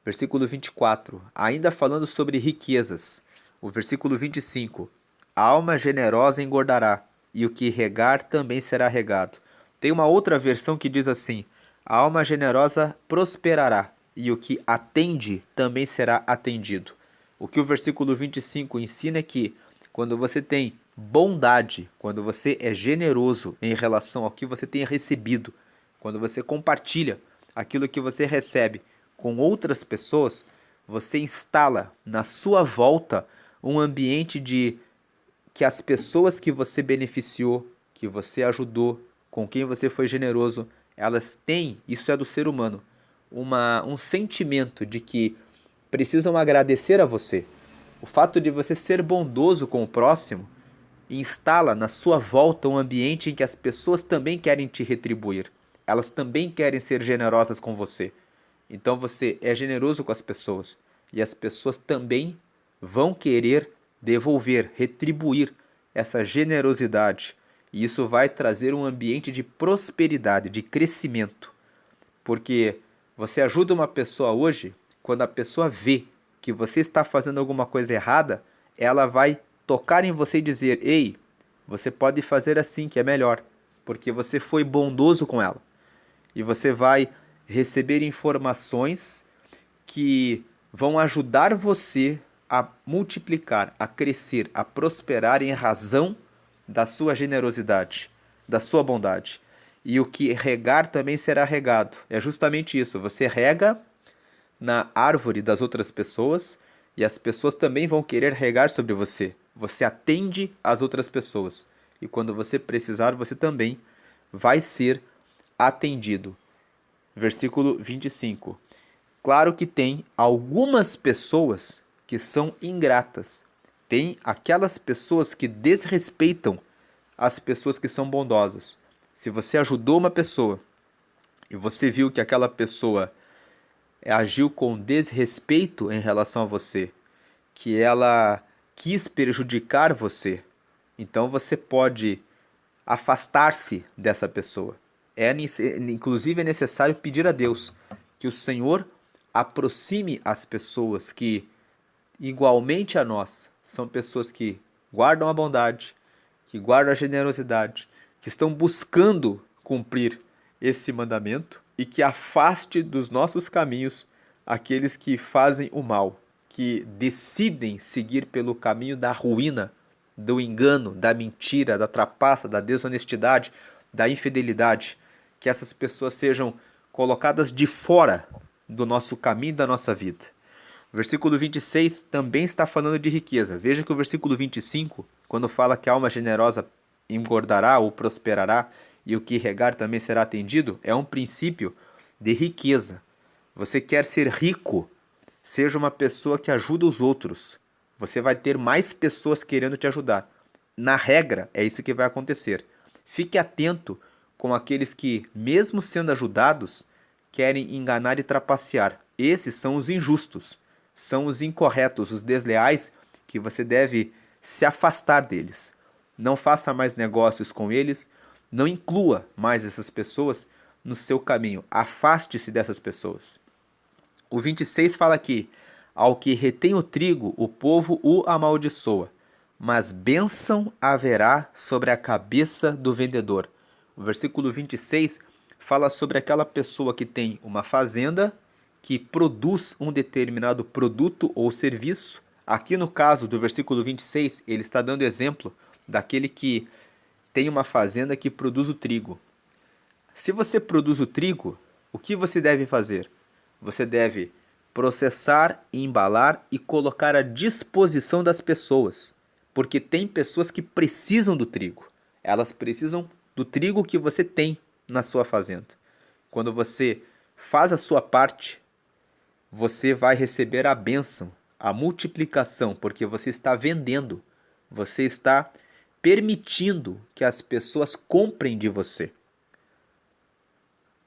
Versículo 24, ainda falando sobre riquezas. O versículo 25, a alma generosa engordará, e o que regar também será regado. Tem uma outra versão que diz assim, a alma generosa prosperará, e o que atende também será atendido. O que o versículo 25 ensina é que quando você tem bondade, quando você é generoso em relação ao que você tem recebido, quando você compartilha aquilo que você recebe com outras pessoas, você instala na sua volta um ambiente de que as pessoas que você beneficiou, que você ajudou, com quem você foi generoso, elas têm, isso é do ser humano, um sentimento de que precisam agradecer a você. O fato de você ser bondoso com o próximo instala na sua volta um ambiente em que as pessoas também querem te retribuir. Elas também querem ser generosas com você. Então você é generoso com as pessoas e as pessoas também vão querer devolver, retribuir essa generosidade. E isso vai trazer um ambiente de prosperidade, de crescimento. Porque você ajuda uma pessoa hoje, quando a pessoa vê que você está fazendo alguma coisa errada, ela vai tocar em você e dizer: ei, você pode fazer assim que é melhor, porque você foi bondoso com ela. E você vai receber informações que vão ajudar você a multiplicar, a crescer, a prosperar em razão da sua generosidade, da sua bondade. E o que regar também será regado. É justamente isso. Você rega na árvore das outras pessoas e as pessoas também vão querer regar sobre você. Você atende às outras pessoas. E quando você precisar, você também vai ser atendido. Versículo 25. Claro que tem algumas pessoas que são ingratas. Tem aquelas pessoas que desrespeitam as pessoas que são bondosas. Se você ajudou uma pessoa e você viu que aquela pessoa agiu com desrespeito em relação a você, que ela quis prejudicar você, então você pode afastar-se dessa pessoa. Inclusive é necessário pedir a Deus que o Senhor aproxime as pessoas que, igualmente a nós, são pessoas que guardam a bondade, que guardam a generosidade, que estão buscando cumprir esse mandamento e que afaste dos nossos caminhos aqueles que fazem o mal, que decidem seguir pelo caminho da ruína, do engano, da mentira, da trapaça, da desonestidade, da infidelidade. Que essas pessoas sejam colocadas de fora do nosso caminho, da nossa vida. O versículo 26 também está falando de riqueza. Veja que o versículo 25, quando fala que a alma generosa engordará ou prosperará e o que regar também será atendido, é um princípio de riqueza. Você quer ser rico, seja uma pessoa que ajuda os outros. Você vai ter mais pessoas querendo te ajudar. Na regra, é isso que vai acontecer. Fique atento com aqueles que, mesmo sendo ajudados, querem enganar e trapacear. Esses são os injustos, são os incorretos, os desleais, que você deve se afastar deles. Não faça mais negócios com eles, não inclua mais essas pessoas no seu caminho. Afaste-se dessas pessoas. O 26 fala aqui: ao que retém o trigo, o povo o amaldiçoa, mas bênção haverá sobre a cabeça do vendedor. O versículo 26 fala sobre aquela pessoa que tem uma fazenda, que produz um determinado produto ou serviço. Aqui no caso do versículo 26, ele está dando exemplo daquele que tem uma fazenda que produz o trigo. Se você produz o trigo, o que você deve fazer? Você deve processar, embalar e colocar à disposição das pessoas, porque tem pessoas que precisam do trigo. Elas precisam do trigo que você tem na sua fazenda. Quando você faz a sua parte, você vai receber a bênção, a multiplicação, porque você está vendendo, você está permitindo que as pessoas comprem de você.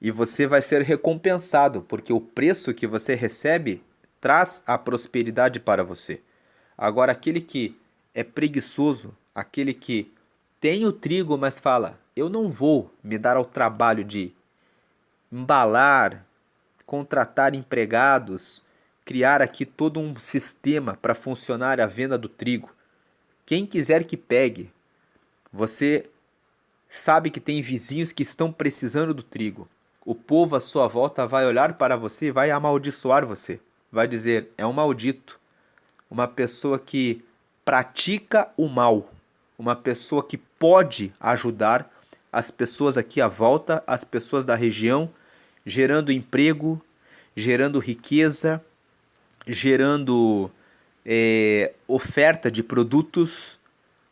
E você vai ser recompensado, porque o preço que você recebe traz a prosperidade para você. Agora, aquele que é preguiçoso, aquele que tem o trigo, mas fala: eu não vou me dar ao trabalho de embalar, contratar empregados, criar aqui todo um sistema para funcionar a venda do trigo. Quem quiser que pegue, você sabe que tem vizinhos que estão precisando do trigo. O povo à sua volta vai olhar para você e vai amaldiçoar você. Vai dizer: é um maldito, uma pessoa que pratica o mal, uma pessoa que pode ajudar as pessoas aqui à volta, as pessoas da região, gerando emprego, gerando riqueza, gerando oferta de produtos,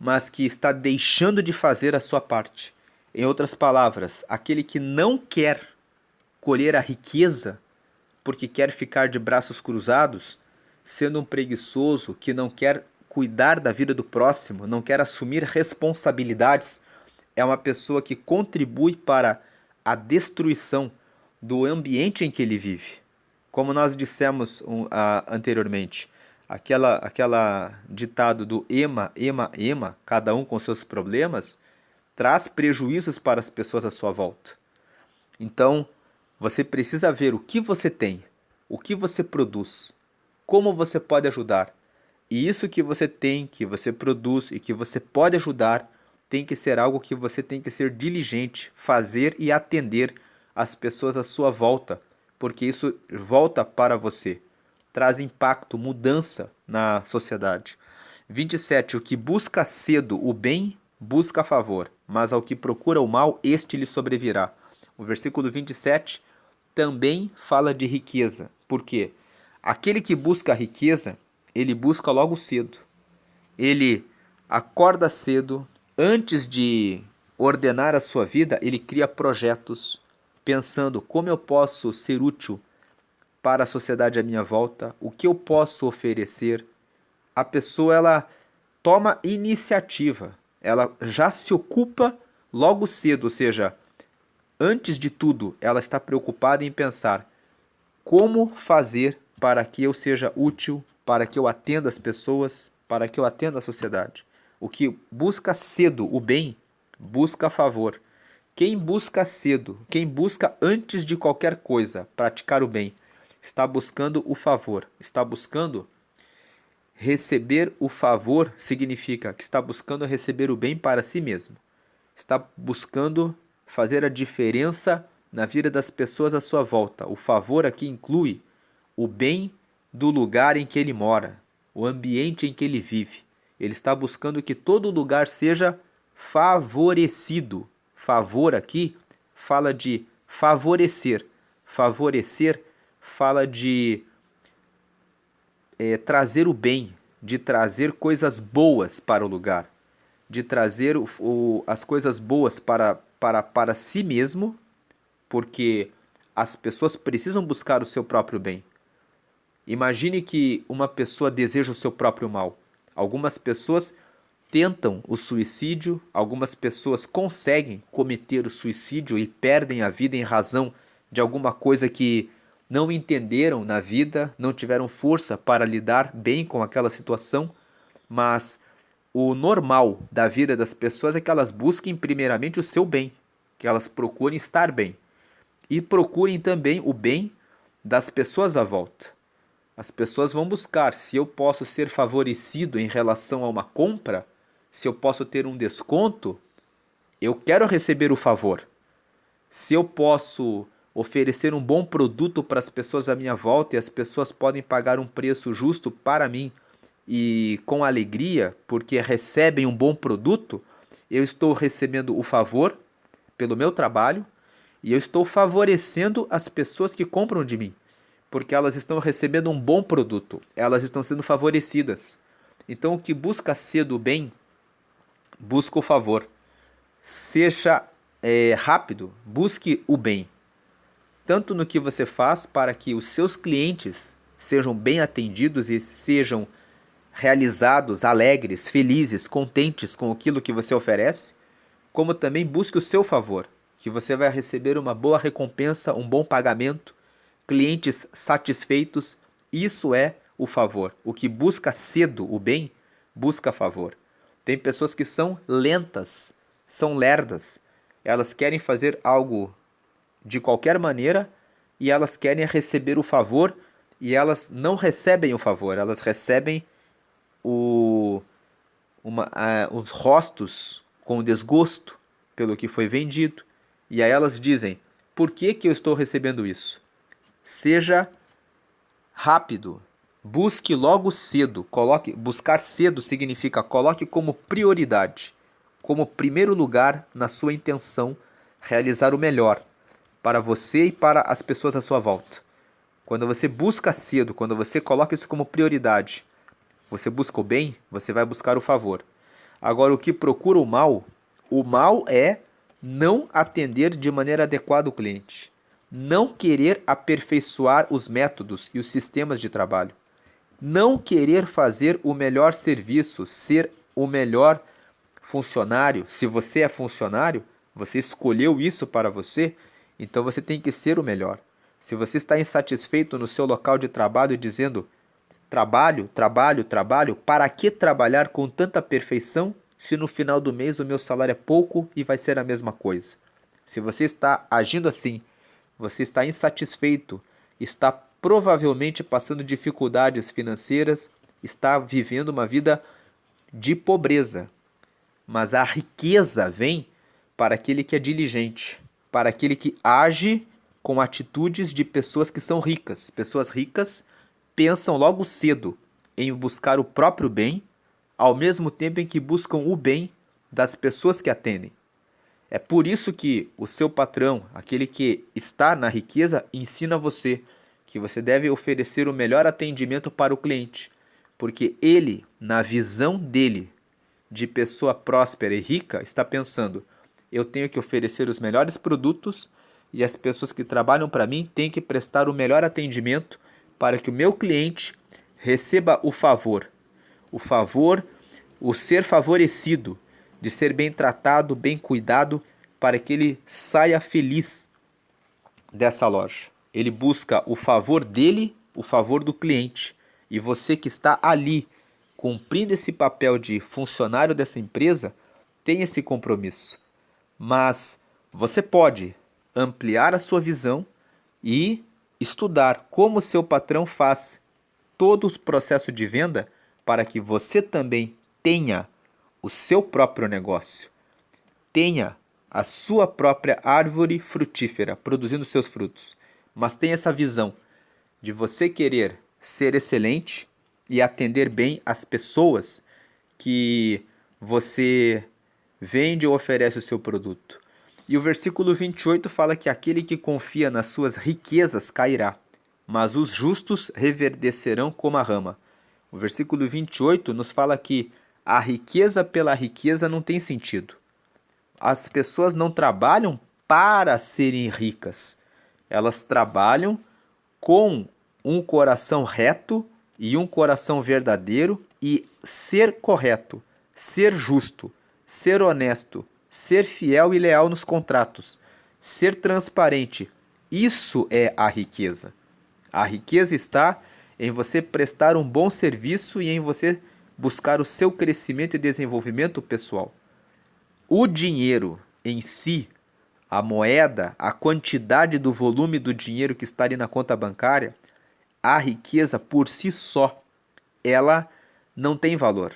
mas que está deixando de fazer a sua parte. Em outras palavras, aquele que não quer colher a riqueza porque quer ficar de braços cruzados, sendo um preguiçoso que não quer cuidar da vida do próximo, não quer assumir responsabilidades, é uma pessoa que contribui para a destruição do ambiente em que ele vive. Como nós dissemos anteriormente, aquela ditado do ema, ema, ema, cada um com seus problemas, traz prejuízos para as pessoas à sua volta. Então, você precisa ver o que você tem, o que você produz, como você pode ajudar. E isso que você tem, que você produz e que você pode ajudar, tem que ser algo que você tem que ser diligente, fazer e atender as pessoas à sua volta, porque isso volta para você, traz impacto, mudança na sociedade. 27. O que busca cedo o bem, busca favor, mas ao que procura o mal, este lhe sobrevirá. O versículo 27 também fala de riqueza. Por quê? Aquele que busca a riqueza, ele busca logo cedo. Ele acorda cedo, antes de ordenar a sua vida, ele cria projetos, pensando como eu posso ser útil para a sociedade à minha volta, o que eu posso oferecer. A pessoa ela toma iniciativa, ela já se ocupa logo cedo, ou seja, antes de tudo, ela está preocupada em pensar como fazer para que eu seja útil, para que eu atenda as pessoas, para que eu atenda a sociedade. O que busca cedo o bem, busca a favor. Quem busca cedo, quem busca antes de qualquer coisa praticar o bem, está buscando o favor, está buscando receber o favor, significa que está buscando receber o bem para si mesmo. Está buscando fazer a diferença na vida das pessoas à sua volta. O favor aqui inclui o bem do lugar em que ele mora, o ambiente em que ele vive. Ele está buscando que todo lugar seja favorecido. Favor aqui fala de favorecer. Favorecer fala de trazer o bem, de trazer coisas boas para o lugar, de trazer as coisas boas para si mesmo, porque as pessoas precisam buscar o seu próprio bem. Imagine que uma pessoa deseja o seu próprio mal. Algumas pessoas tentam o suicídio, algumas pessoas conseguem cometer o suicídio e perdem a vida em razão de alguma coisa que não entenderam na vida, não tiveram força para lidar bem com aquela situação, mas o normal da vida das pessoas é que elas busquem primeiramente o seu bem, que elas procurem estar bem e procurem também o bem das pessoas à volta. As pessoas vão buscar se eu posso ser favorecido em relação a uma compra, se eu posso ter um desconto, eu quero receber o favor. Se eu posso oferecer um bom produto para as pessoas à minha volta e as pessoas podem pagar um preço justo para mim e com alegria, porque recebem um bom produto, eu estou recebendo o favor pelo meu trabalho e eu estou favorecendo as pessoas que compram de mim, porque elas estão recebendo um bom produto, elas estão sendo favorecidas. Então, o que busca ser do bem, busca o favor. Seja rápido, busque o bem, tanto no que você faz para que os seus clientes sejam bem atendidos e sejam realizados, alegres, felizes, contentes com aquilo que você oferece, como também busque o seu favor, que você vai receber uma boa recompensa, um bom pagamento, clientes satisfeitos. Isso é o favor. O que busca cedo o bem, busca favor. Tem pessoas que são lentas, são lerdas. Elas querem fazer algo de qualquer maneira e elas querem receber o favor e elas não recebem o favor, elas recebem os rostos com desgosto pelo que foi vendido. E aí elas dizem: por que eu estou recebendo isso? Seja rápido, busque logo cedo. Buscar cedo significa coloque como prioridade, como primeiro lugar na sua intenção, realizar o melhor para você e para as pessoas à sua volta. Quando você busca cedo, quando você coloca isso como prioridade, você busca o bem, você vai buscar o favor. Agora, o que procura o mal é não atender de maneira adequada o cliente, não querer aperfeiçoar os métodos e os sistemas de trabalho, não querer fazer o melhor serviço, ser o melhor funcionário. Se você é funcionário, você escolheu isso para você, então você tem que ser o melhor. Se você está insatisfeito no seu local de trabalho dizendo trabalho, trabalho, trabalho, para que trabalhar com tanta perfeição se no final do mês o meu salário é pouco e vai ser a mesma coisa? Se você está agindo assim, você está insatisfeito, está provavelmente passando dificuldades financeiras, está vivendo uma vida de pobreza. Mas a riqueza vem para aquele que é diligente, para aquele que age com atitudes de pessoas que são ricas. Pessoas ricas pensam logo cedo em buscar o próprio bem, ao mesmo tempo em que buscam o bem das pessoas que atendem. É por isso que o seu patrão, aquele que está na riqueza, ensina você que você deve oferecer o melhor atendimento para o cliente, porque ele, na visão dele, de pessoa próspera e rica, está pensando: eu tenho que oferecer os melhores produtos e as pessoas que trabalham para mim têm que prestar o melhor atendimento para que o meu cliente receba o favor, o ser favorecido, de ser bem tratado, bem cuidado, para que ele saia feliz dessa loja. Ele busca o favor dele, o favor do cliente. E você que está ali cumprindo esse papel de funcionário dessa empresa, tem esse compromisso. Mas você pode ampliar a sua visão e estudar como seu patrão faz todo o processo de venda para que você também tenha o seu próprio negócio, tenha a sua própria árvore frutífera produzindo seus frutos. Mas tenha essa visão de você querer ser excelente e atender bem as pessoas que você vende ou oferece o seu produto. E o versículo 28 fala que aquele que confia nas suas riquezas cairá, mas os justos reverdecerão como a rama. O versículo 28 nos fala que a riqueza pela riqueza não tem sentido. As pessoas não trabalham para serem ricas. Elas trabalham com um coração reto e um coração verdadeiro e ser correto, ser justo, ser honesto, ser fiel e leal nos contratos, ser transparente. Isso é a riqueza. A riqueza está em você prestar um bom serviço e em você buscar o seu crescimento e desenvolvimento pessoal. O dinheiro em si, a moeda, a quantidade do volume do dinheiro que está ali na conta bancária, a riqueza por si só, ela não tem valor.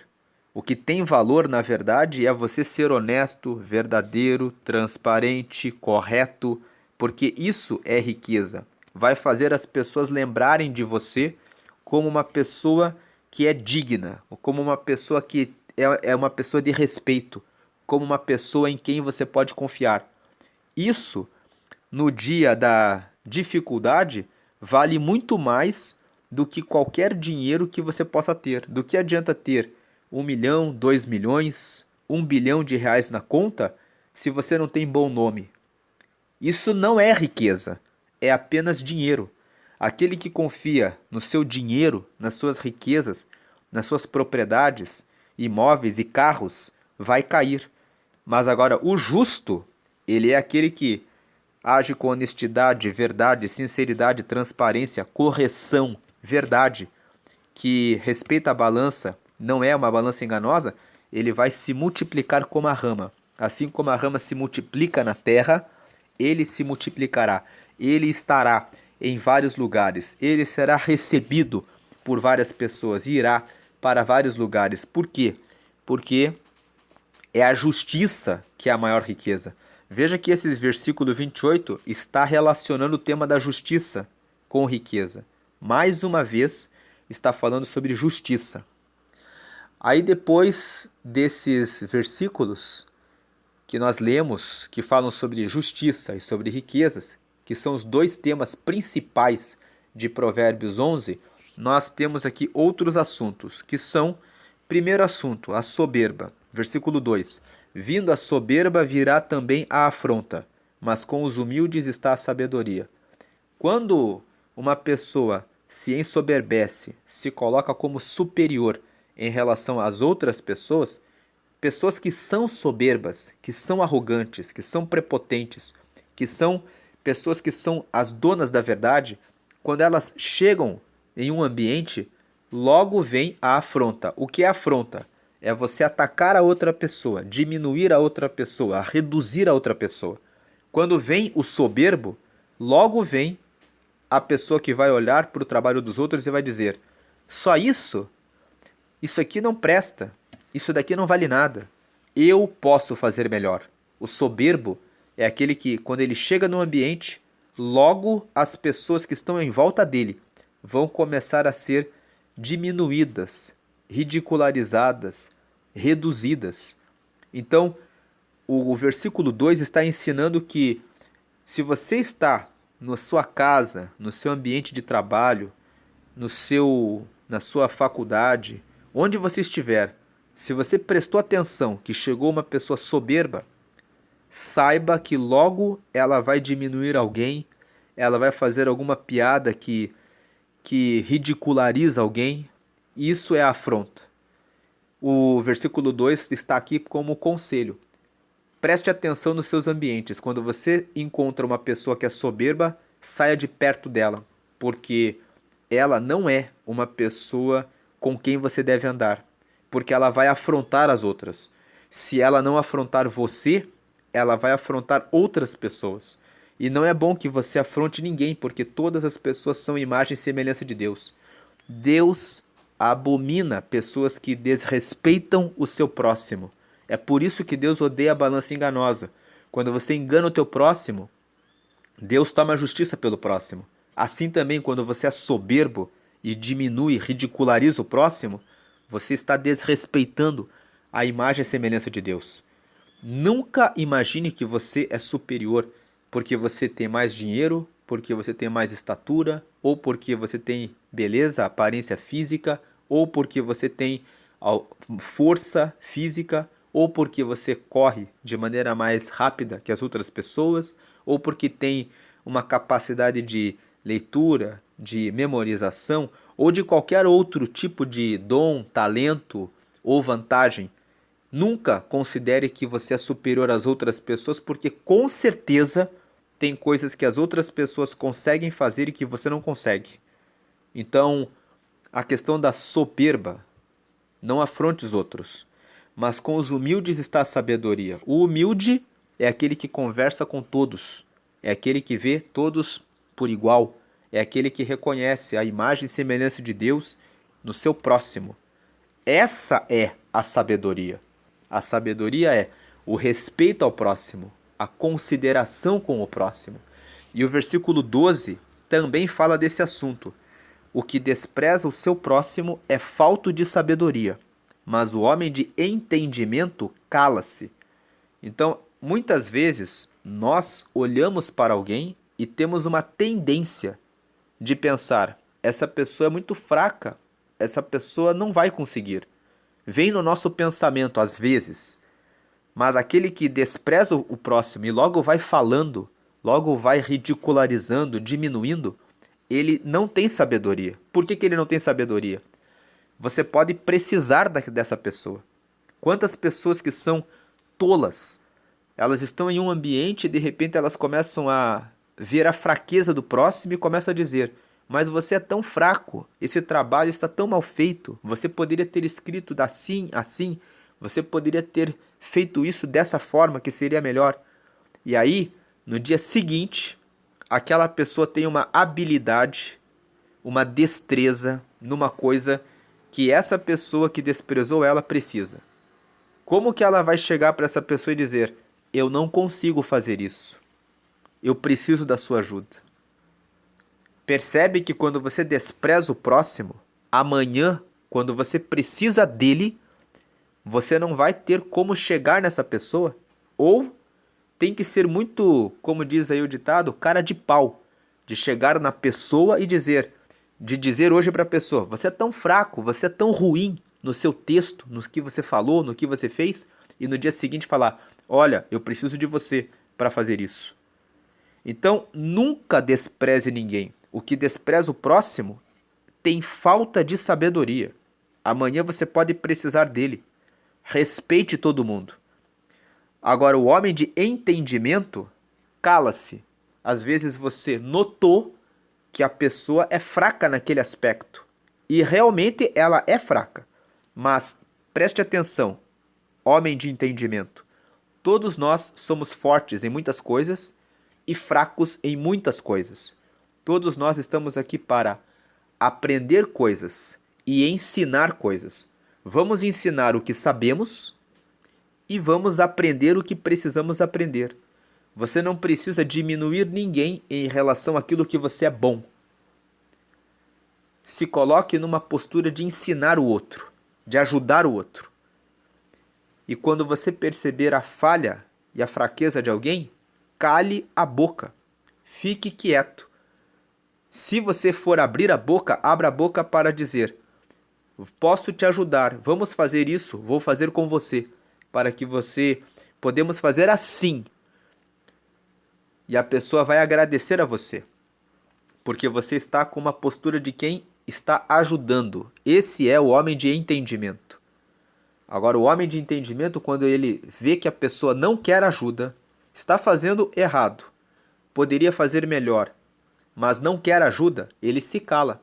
O que tem valor, na verdade, é você ser honesto, verdadeiro, transparente, correto, porque isso é riqueza. Vai fazer as pessoas lembrarem de você como uma pessoa que é digna, ou como uma pessoa que é uma pessoa de respeito, como uma pessoa em quem você pode confiar. Isso, no dia da dificuldade, vale muito mais do que qualquer dinheiro que você possa ter. Do que adianta ter 1 milhão, 2 milhões, 1 bilhão de reais na conta se você não tem bom nome? Isso não é riqueza, é apenas dinheiro. Aquele que confia no seu dinheiro, nas suas riquezas, nas suas propriedades, imóveis e carros, vai cair. Mas agora o justo, ele é aquele que age com honestidade, verdade, sinceridade, transparência, correção, verdade, que respeita a balança, não é uma balança enganosa, ele vai se multiplicar como a rama. Assim como a rama se multiplica na terra, ele se multiplicará. Ele estará em vários lugares. Ele será recebido por várias pessoas e irá para vários lugares. Por quê? Porque é a justiça que é a maior riqueza. Veja que esse versículo 28 está relacionando o tema da justiça com riqueza. Mais uma vez, está falando sobre justiça. Aí depois desses versículos que nós lemos, que falam sobre justiça e sobre riquezas, que são os dois temas principais de Provérbios 11, nós temos aqui outros assuntos, que são, primeiro assunto, a soberba. Versículo 2. Vindo a soberba, virá também a afronta, mas com os humildes está a sabedoria. Quando uma pessoa se ensoberbece, se coloca como superior em relação às outras pessoas, pessoas que são soberbas, que são arrogantes, que são prepotentes, que são pessoas que são as donas da verdade, quando elas chegam em um ambiente, logo vem a afronta. O que é afronta? É você atacar a outra pessoa, diminuir a outra pessoa, reduzir a outra pessoa. Quando vem o soberbo, logo vem a pessoa que vai olhar para o trabalho dos outros e vai dizer: só isso? Isso aqui não presta. Isso daqui não vale nada. Eu posso fazer melhor. O soberbo é aquele que, quando ele chega no ambiente, logo as pessoas que estão em volta dele vão começar a ser diminuídas, ridicularizadas, reduzidas. Então, o versículo 2 está ensinando que se você está na sua casa, no seu ambiente de trabalho, na sua faculdade, onde você estiver, se você prestou atenção que chegou uma pessoa soberba, saiba que logo ela vai diminuir alguém, ela vai fazer alguma piada que ridiculariza alguém. Isso é afronta. O versículo 2 está aqui como conselho. Preste atenção nos seus ambientes. Quando você encontra uma pessoa que é soberba, saia de perto dela, porque ela não é uma pessoa com quem você deve andar, porque ela vai afrontar as outras. Se ela não afrontar você, ela vai afrontar outras pessoas. E não é bom que você afronte ninguém, porque todas as pessoas são imagem e semelhança de Deus. Deus abomina pessoas que desrespeitam o seu próximo. É por isso que Deus odeia a balança enganosa. Quando você engana o teu próximo, Deus toma justiça pelo próximo. Assim também, quando você é soberbo e diminui, ridiculariza o próximo, você está desrespeitando a imagem e semelhança de Deus. Nunca imagine que você é superior porque você tem mais dinheiro, porque você tem mais estatura, ou porque você tem beleza, aparência física, ou porque você tem força física, ou porque você corre de maneira mais rápida que as outras pessoas, ou porque tem uma capacidade de leitura, de memorização, ou de qualquer outro tipo de dom, talento ou vantagem. Nunca considere que você é superior às outras pessoas, porque com certeza tem coisas que as outras pessoas conseguem fazer e que você não consegue. Então, a questão da soberba, não afronte os outros, mas com os humildes está a sabedoria. O humilde é aquele que conversa com todos, é aquele que vê todos por igual, é aquele que reconhece a imagem e semelhança de Deus no seu próximo. Essa é a sabedoria. A sabedoria é o respeito ao próximo, a consideração com o próximo. E o versículo 12 também fala desse assunto. O que despreza o seu próximo é falto de sabedoria, mas o homem de entendimento cala-se. Então, muitas vezes, nós olhamos para alguém e temos uma tendência de pensar: essa pessoa é muito fraca, essa pessoa não vai conseguir. Vem no nosso pensamento às vezes, mas aquele que despreza o próximo e logo vai falando, logo vai ridicularizando, diminuindo, ele não tem sabedoria. Por que ele não tem sabedoria? Você pode precisar dessa pessoa. Quantas pessoas que são tolas, elas estão em um ambiente e de repente elas começam a ver a fraqueza do próximo e começam a dizer: mas você é tão fraco, esse trabalho está tão mal feito, você poderia ter escrito assim, assim, você poderia ter feito isso dessa forma que seria melhor. E aí, no dia seguinte, aquela pessoa tem uma habilidade, uma destreza numa coisa que essa pessoa que desprezou ela precisa. Como que ela vai chegar para essa pessoa e dizer: eu não consigo fazer isso, eu preciso da sua ajuda? Percebe que quando você despreza o próximo, amanhã, quando você precisa dele, você não vai ter como chegar nessa pessoa? Ou tem que ser muito, como diz aí o ditado, cara de pau, de chegar na pessoa e dizer hoje para a pessoa: você é tão fraco, você é tão ruim no seu texto, no que você falou, no que você fez, e no dia seguinte falar: olha, eu preciso de você para fazer isso. Então, nunca despreze ninguém. O que despreza o próximo tem falta de sabedoria. Amanhã você pode precisar dele. Respeite todo mundo. Agora, o homem de entendimento, cala-se. Às vezes você notou que a pessoa é fraca naquele aspecto. E realmente ela é fraca. Mas preste atenção, homem de entendimento. Todos nós somos fortes em muitas coisas e fracos em muitas coisas. Todos nós estamos aqui para aprender coisas e ensinar coisas. Vamos ensinar o que sabemos e vamos aprender o que precisamos aprender. Você não precisa diminuir ninguém em relação àquilo que você é bom. Se coloque numa postura de ensinar o outro, de ajudar o outro. E quando você perceber a falha e a fraqueza de alguém, cale a boca. Fique quieto. Se você for abrir a boca, abra a boca para dizer: posso te ajudar, vamos fazer isso, vou fazer com você, para que você podemos fazer assim. E a pessoa vai agradecer a você, porque você está com uma postura de quem está ajudando. Esse é o homem de entendimento. Agora, o homem de entendimento, quando ele vê que a pessoa não quer ajuda, está fazendo errado, poderia fazer melhor, mas não quer ajuda, ele se cala.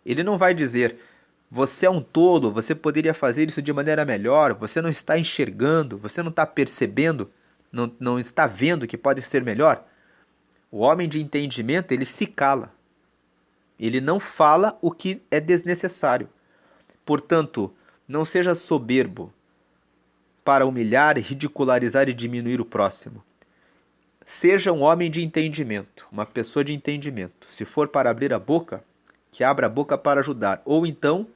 Ele não vai dizer: você é um tolo, você poderia fazer isso de maneira melhor, você não está enxergando, você não está percebendo, não está vendo que pode ser melhor. O homem de entendimento, ele se cala. Ele não fala o que é desnecessário. Portanto, não seja soberbo para humilhar, ridicularizar e diminuir o próximo. Seja um homem de entendimento, uma pessoa de entendimento. Se for para abrir a boca, que abra a boca para ajudar. Ou então,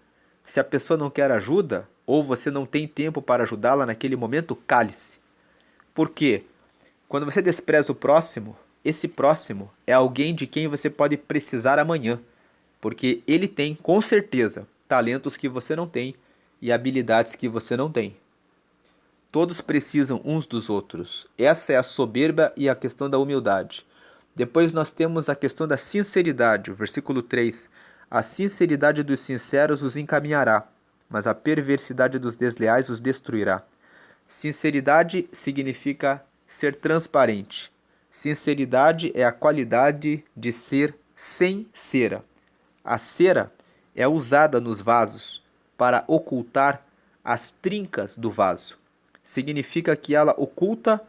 se a pessoa não quer ajuda, ou você não tem tempo para ajudá-la naquele momento, cale-se. Por quê? Quando você despreza o próximo, esse próximo é alguém de quem você pode precisar amanhã. Porque ele tem, com certeza, talentos que você não tem e habilidades que você não tem. Todos precisam uns dos outros. Essa é a soberba e a questão da humildade. Depois nós temos a questão da sinceridade, o versículo 3. A sinceridade dos sinceros os encaminhará, mas a perversidade dos desleais os destruirá. Sinceridade significa ser transparente. Sinceridade é a qualidade de ser sem cera. A cera é usada nos vasos para ocultar as trincas do vaso. Significa que ela oculta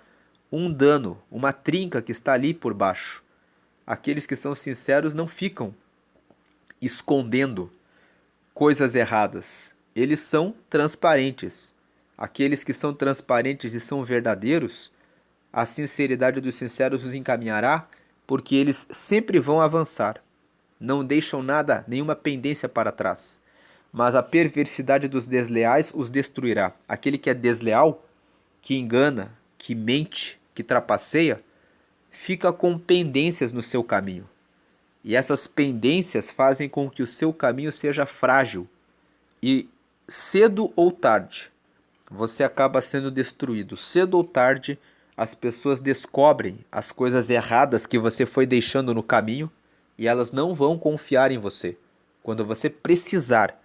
um dano, uma trinca que está ali por baixo. Aqueles que são sinceros não ficam escondendo coisas erradas. Eles são transparentes. Aqueles que são transparentes e são verdadeiros, a sinceridade dos sinceros os encaminhará, porque eles sempre vão avançar. Não deixam nada, nenhuma pendência para trás. Mas a perversidade dos desleais os destruirá. Aquele que é desleal, que engana, que mente, que trapaceia, fica com pendências no seu caminho. E essas pendências fazem com que o seu caminho seja frágil. E cedo ou tarde, você acaba sendo destruído. Cedo ou tarde, as pessoas descobrem as coisas erradas que você foi deixando no caminho e elas não vão confiar em você. Quando você precisar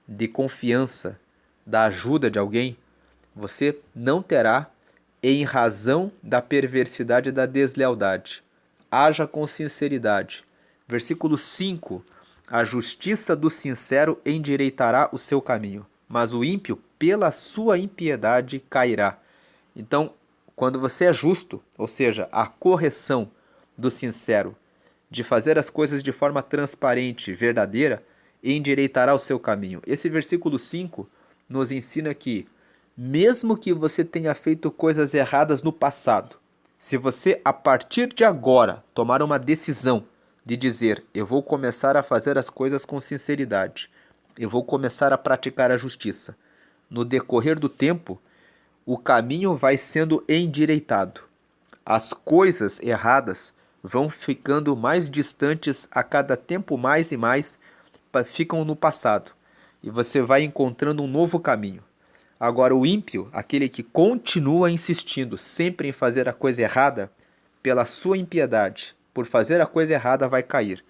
de confiança, da ajuda de alguém, você não terá em razão da perversidade e da deslealdade. Haja com sinceridade. Versículo 5. A justiça do sincero endireitará o seu caminho, mas o ímpio, pela sua impiedade, cairá. Então, quando você é justo, ou seja, a correção do sincero, de fazer as coisas de forma transparente, verdadeira, endireitará o seu caminho. Esse versículo 5 nos ensina que, mesmo que você tenha feito coisas erradas no passado, se você, a partir de agora, tomar uma decisão de dizer: eu vou começar a fazer as coisas com sinceridade, eu vou começar a praticar a justiça, no decorrer do tempo, o caminho vai sendo endireitado. As coisas erradas vão ficando mais distantes a cada tempo, mais e mais ficam no passado. E você vai encontrando um novo caminho. Agora, o ímpio, aquele que continua insistindo sempre em fazer a coisa errada, pela sua impiedade, por fazer a coisa errada, vai cair.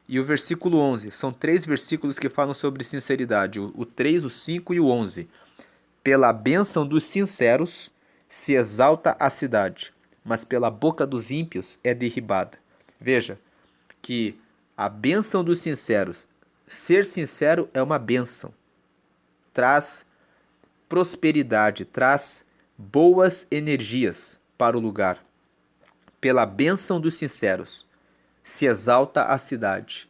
E o versículo 11, são 3 versículos que falam sobre sinceridade, o 3, o 5 e o 11. Pela bênção dos sinceros se exalta a cidade, mas pela boca dos ímpios é derribada. Veja que a bênção dos sinceros, ser sincero é uma bênção, traz prosperidade, traz boas energias para o lugar. Pela bênção dos sinceros se exalta a cidade.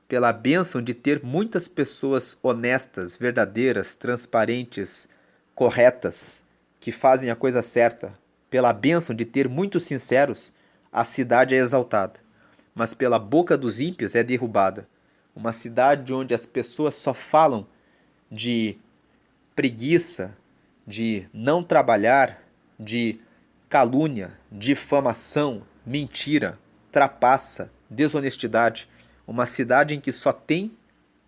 Pela bênção de ter muitas pessoas honestas, verdadeiras, transparentes, corretas, que fazem a coisa certa, pela bênção de ter muitos sinceros, a cidade é exaltada. Mas pela boca dos ímpios é derrubada. Uma cidade onde as pessoas só falam de preguiça, de não trabalhar, de calúnia, difamação, mentira, trapaça, desonestidade. Uma cidade em que só tem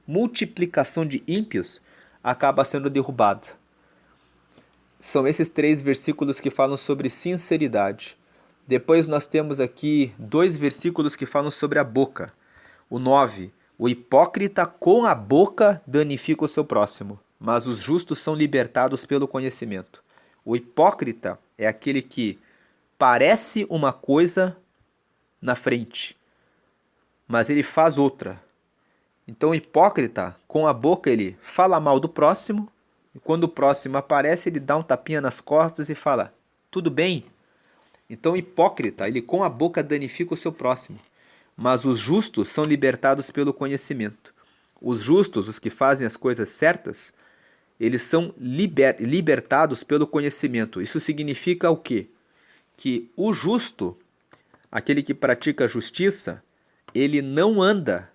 multiplicação de ímpios acaba sendo derrubada. São esses 3 versículos que falam sobre sinceridade. Depois nós temos aqui 2 versículos que falam sobre a boca. O 9. O hipócrita com a boca danifica o seu próximo, mas os justos são libertados pelo conhecimento. O hipócrita é aquele que parece uma coisa na frente, mas ele faz outra. Então o hipócrita, com a boca, ele fala mal do próximo, e quando o próximo aparece, ele dá um tapinha nas costas e fala, tudo bem? Então o hipócrita, ele com a boca danifica o seu próximo, mas os justos são libertados pelo conhecimento. Os justos, os que fazem as coisas certas, eles são libertados pelo conhecimento. Isso significa o quê? Que o justo, aquele que pratica a justiça, ele não anda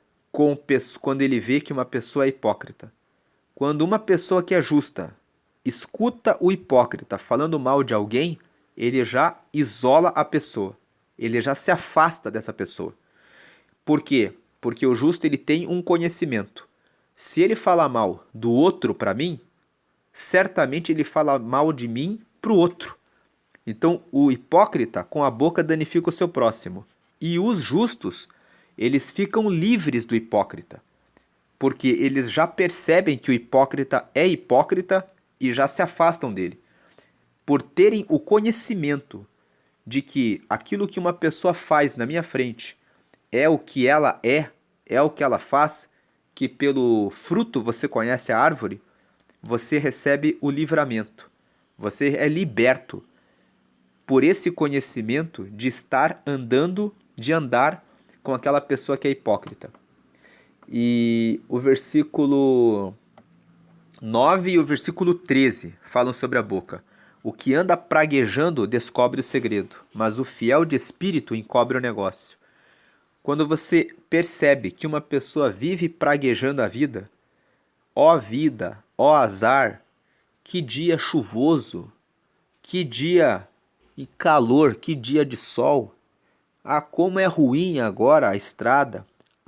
quando ele vê que uma pessoa é hipócrita. Quando uma pessoa que é justa escuta o hipócrita falando mal de alguém, ele já isola a pessoa. Ele já se afasta dessa pessoa. Por quê? Porque o justo ele tem um conhecimento. Se ele falar mal do outro para mim, certamente ele fala mal de mim para o outro. Então, o hipócrita com a boca danifica o seu próximo. E os justos, eles ficam livres do hipócrita. Porque eles já percebem que o hipócrita é hipócrita e já se afastam dele. Por terem o conhecimento de que aquilo que uma pessoa faz na minha frente é o que ela é o que ela faz, que pelo fruto você conhece a árvore, você recebe o livramento. Você é liberto por esse conhecimento de estar andando, de andar com aquela pessoa que é hipócrita. E o versículo 9 e o versículo 13 falam sobre a boca. O que anda praguejando descobre o segredo, mas o fiel de espírito encobre o negócio. Quando você percebe que uma pessoa vive praguejando a vida, ó vida, ó azar, que dia chuvoso, que dia e calor, que dia de sol. Ah, como é ruim agora a estrada.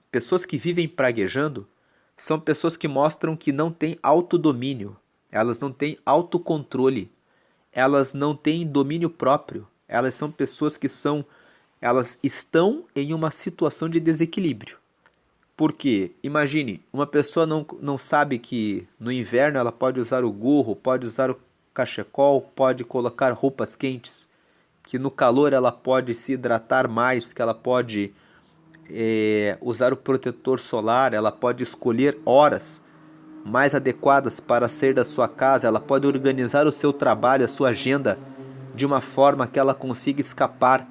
Pessoas que vivem praguejando são pessoas que mostram que não têm autodomínio, elas não têm autocontrole, elas não têm domínio próprio, elas são pessoas que elas estão em uma situação de desequilíbrio. Porque, imagine, uma pessoa não sabe que no inverno ela pode usar o gorro, pode usar o cachecol, pode colocar roupas quentes, que no calor ela pode se hidratar mais, que ela pode usar o protetor solar, ela pode escolher horas mais adequadas para sair da sua casa, ela pode organizar o seu trabalho, a sua agenda de uma forma que ela consiga escapar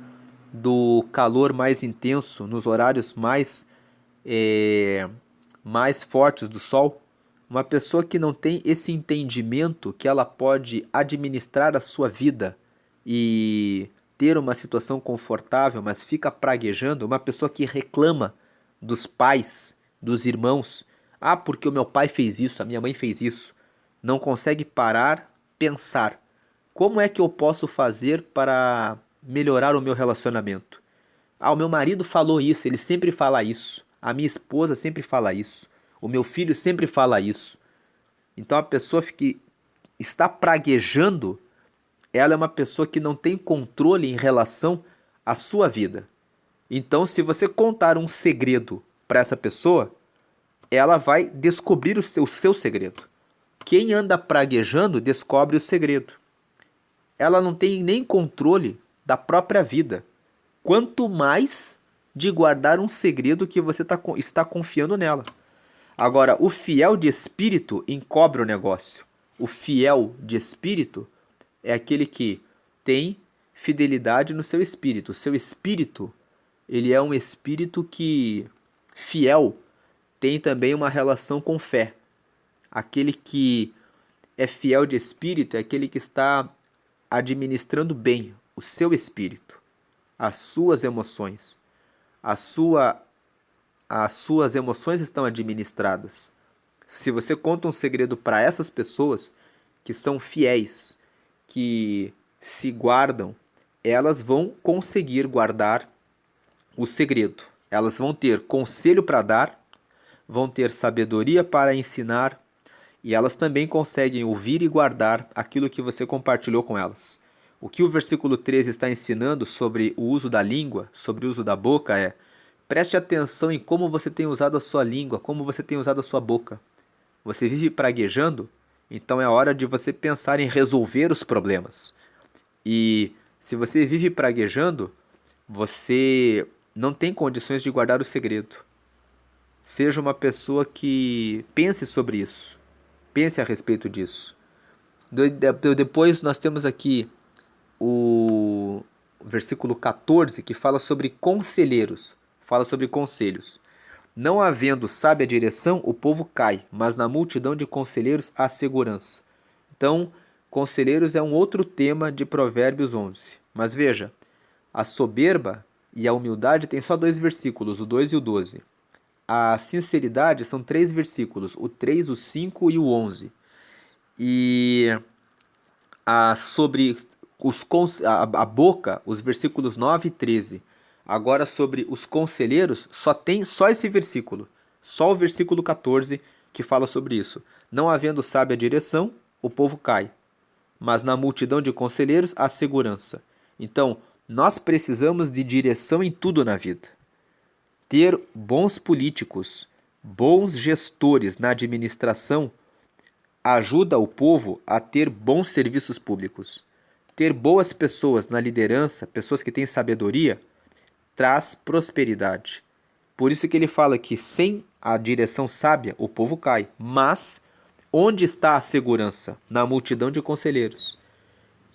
do calor mais intenso, nos horários mais fortes do sol. Uma pessoa que não tem esse entendimento que ela pode administrar a sua vida e ter uma situação confortável, mas fica praguejando, uma pessoa que reclama dos pais, dos irmãos, ah, porque o meu pai fez isso, a minha mãe fez isso, não consegue parar, pensar, como é que eu posso fazer para melhorar o meu relacionamento? Ah, o meu marido falou isso, ele sempre fala isso, a minha esposa sempre fala isso, o meu filho sempre fala isso. Então a pessoa está praguejando, ela é uma pessoa que não tem controle em relação à sua vida. Então, se você contar um segredo para essa pessoa, ela vai descobrir o seu segredo. Quem anda praguejando descobre o segredo. Ela não tem nem controle da própria vida. Quanto mais de guardar um segredo que você está confiando nela. Agora, o fiel de espírito encobre o negócio. O fiel de espírito é aquele que tem fidelidade no seu espírito. O seu espírito, ele é um espírito que, fiel, tem também uma relação com fé. Aquele que é fiel de espírito é aquele que está administrando bem o seu espírito, as suas emoções. As suas emoções estão administradas. Se você conta um segredo para essas pessoas que são fiéis, que se guardam, elas vão conseguir guardar o segredo. Elas vão ter conselho para dar, vão ter sabedoria para ensinar, e elas também conseguem ouvir e guardar aquilo que você compartilhou com elas. O que o versículo 13 está ensinando sobre o uso da língua, sobre o uso da boca é: preste atenção em como você tem usado a sua língua, como você tem usado a sua boca. Você vive praguejando? Então é hora de você pensar em resolver os problemas. E se você vive praguejando, você não tem condições de guardar o segredo. Seja uma pessoa que pense sobre isso. Pense a respeito disso. Depois nós temos aqui o versículo 14, que fala sobre conselheiros. Fala sobre conselhos. Não havendo sábia direção, o povo cai, mas na multidão de conselheiros há segurança. Então, conselheiros é um outro tema de Provérbios 11. Mas veja, a soberba e a humildade tem só 2 versículos, o 2 e o 12. A sinceridade são 3 versículos, o 3, o 5 e o 11. E sobre a boca, os versículos 9 e 13. Agora, sobre os conselheiros, tem só esse versículo. Só o versículo 14 que fala sobre isso. Não havendo sábia direção, o povo cai. Mas na multidão de conselheiros há segurança. Então, nós precisamos de direção em tudo na vida. Ter bons políticos, bons gestores na administração ajuda o povo a ter bons serviços públicos. Ter boas pessoas na liderança, pessoas que têm sabedoria, traz prosperidade. Por isso que ele fala que sem a direção sábia, o povo cai. Mas onde está a segurança? Na multidão de conselheiros.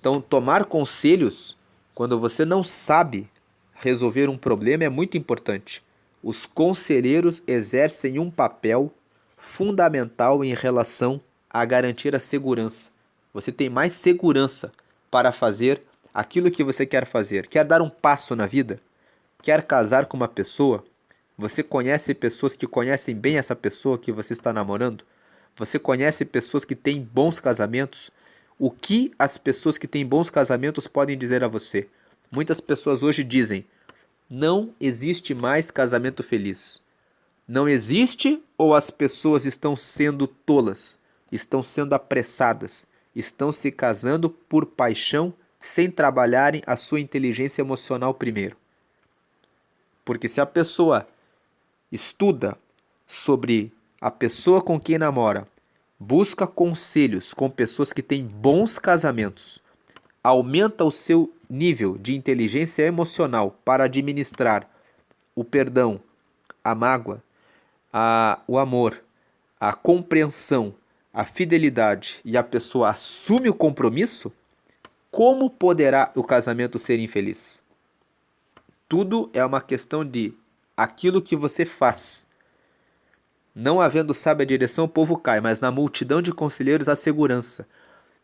Então, tomar conselhos, quando você não sabe resolver um problema, é muito importante. Os conselheiros exercem um papel fundamental em relação a garantir a segurança. Você tem mais segurança para fazer aquilo que você quer fazer. Quer dar um passo na vida? Quer casar com uma pessoa? Você conhece pessoas que conhecem bem essa pessoa que você está namorando? Você conhece pessoas que têm bons casamentos? O que as pessoas que têm bons casamentos podem dizer a você? Muitas pessoas hoje dizem: não existe mais casamento feliz. Não existe, ou as pessoas estão sendo tolas, estão sendo apressadas, estão se casando por paixão sem trabalharem a sua inteligência emocional primeiro. Porque se a pessoa estuda sobre a pessoa com quem namora, busca conselhos com pessoas que têm bons casamentos, aumenta o seu nível de inteligência emocional para administrar o perdão, a mágoa, o amor, a compreensão, a fidelidade, e a pessoa assume o compromisso, como poderá o casamento ser infeliz? Tudo é uma questão de aquilo que você faz. Não havendo sábia direção, o povo cai, mas na multidão de conselheiros há segurança.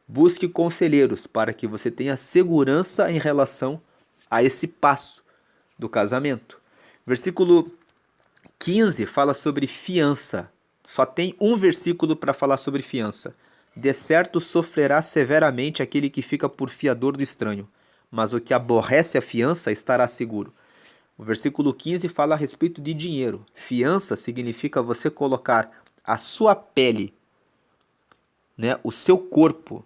Busque conselheiros para que você tenha segurança em relação a esse passo do casamento. Versículo 15 fala sobre fiança. Só tem um versículo para falar sobre fiança. De certo sofrerá severamente aquele que fica por fiador do estranho, mas o que aborrece a fiança estará seguro. O versículo 15 fala a respeito de dinheiro. Fiança significa você colocar a sua pele, né, o seu corpo,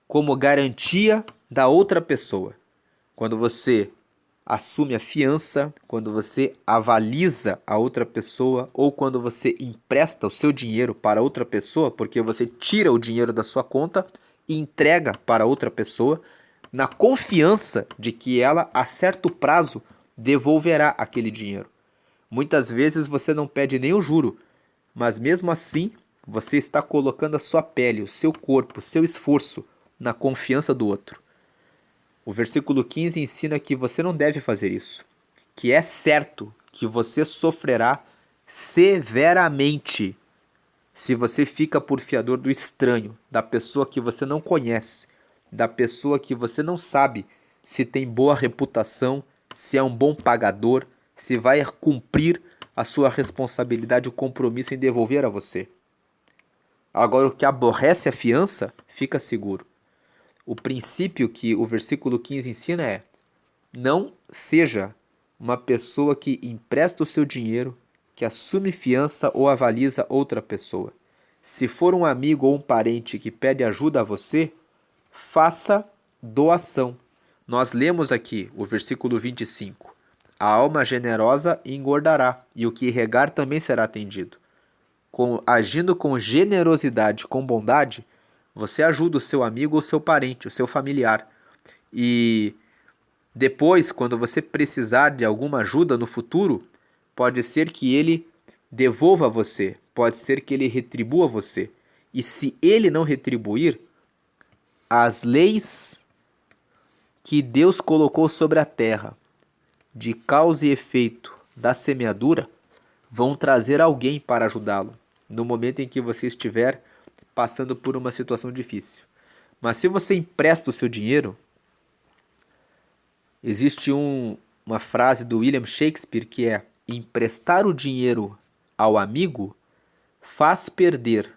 como garantia da outra pessoa. Quando você assume a fiança, quando você avaliza a outra pessoa ou quando você empresta o seu dinheiro para outra pessoa, porque você tira o dinheiro da sua conta e entrega para outra pessoa, na confiança de que ela, a certo prazo, devolverá aquele dinheiro. Muitas vezes você não pede nem o juro, mas mesmo assim você está colocando a sua pele, o seu corpo, o seu esforço na confiança do outro. O versículo 15 ensina que você não deve fazer isso, que é certo que você sofrerá severamente se você fica por fiador do estranho, da pessoa que você não conhece, da pessoa que você não sabe se tem boa reputação, se é um bom pagador, se vai cumprir a sua responsabilidade e o compromisso em devolver a você. Agora, o que aborrece a fiança, fica seguro. O princípio que o versículo 15 ensina é: não seja uma pessoa que empresta o seu dinheiro, que assume fiança ou avaliza outra pessoa. Se for um amigo ou um parente que pede ajuda a você, faça doação. Nós lemos aqui o versículo 25. A alma generosa engordará, e o que regar também será atendido. Agindo com generosidade, com bondade, você ajuda o seu amigo ou seu parente, o seu familiar. E depois, quando você precisar de alguma ajuda no futuro, pode ser que ele devolva a você, pode ser que ele retribua você. E se ele não retribuir, as leis que Deus colocou sobre a terra, de causa e efeito da semeadura, vão trazer alguém para ajudá-lo no momento em que você estiver passando por uma situação difícil. Mas se você empresta o seu dinheiro, existe uma frase do William Shakespeare que é: emprestar o dinheiro ao amigo faz perder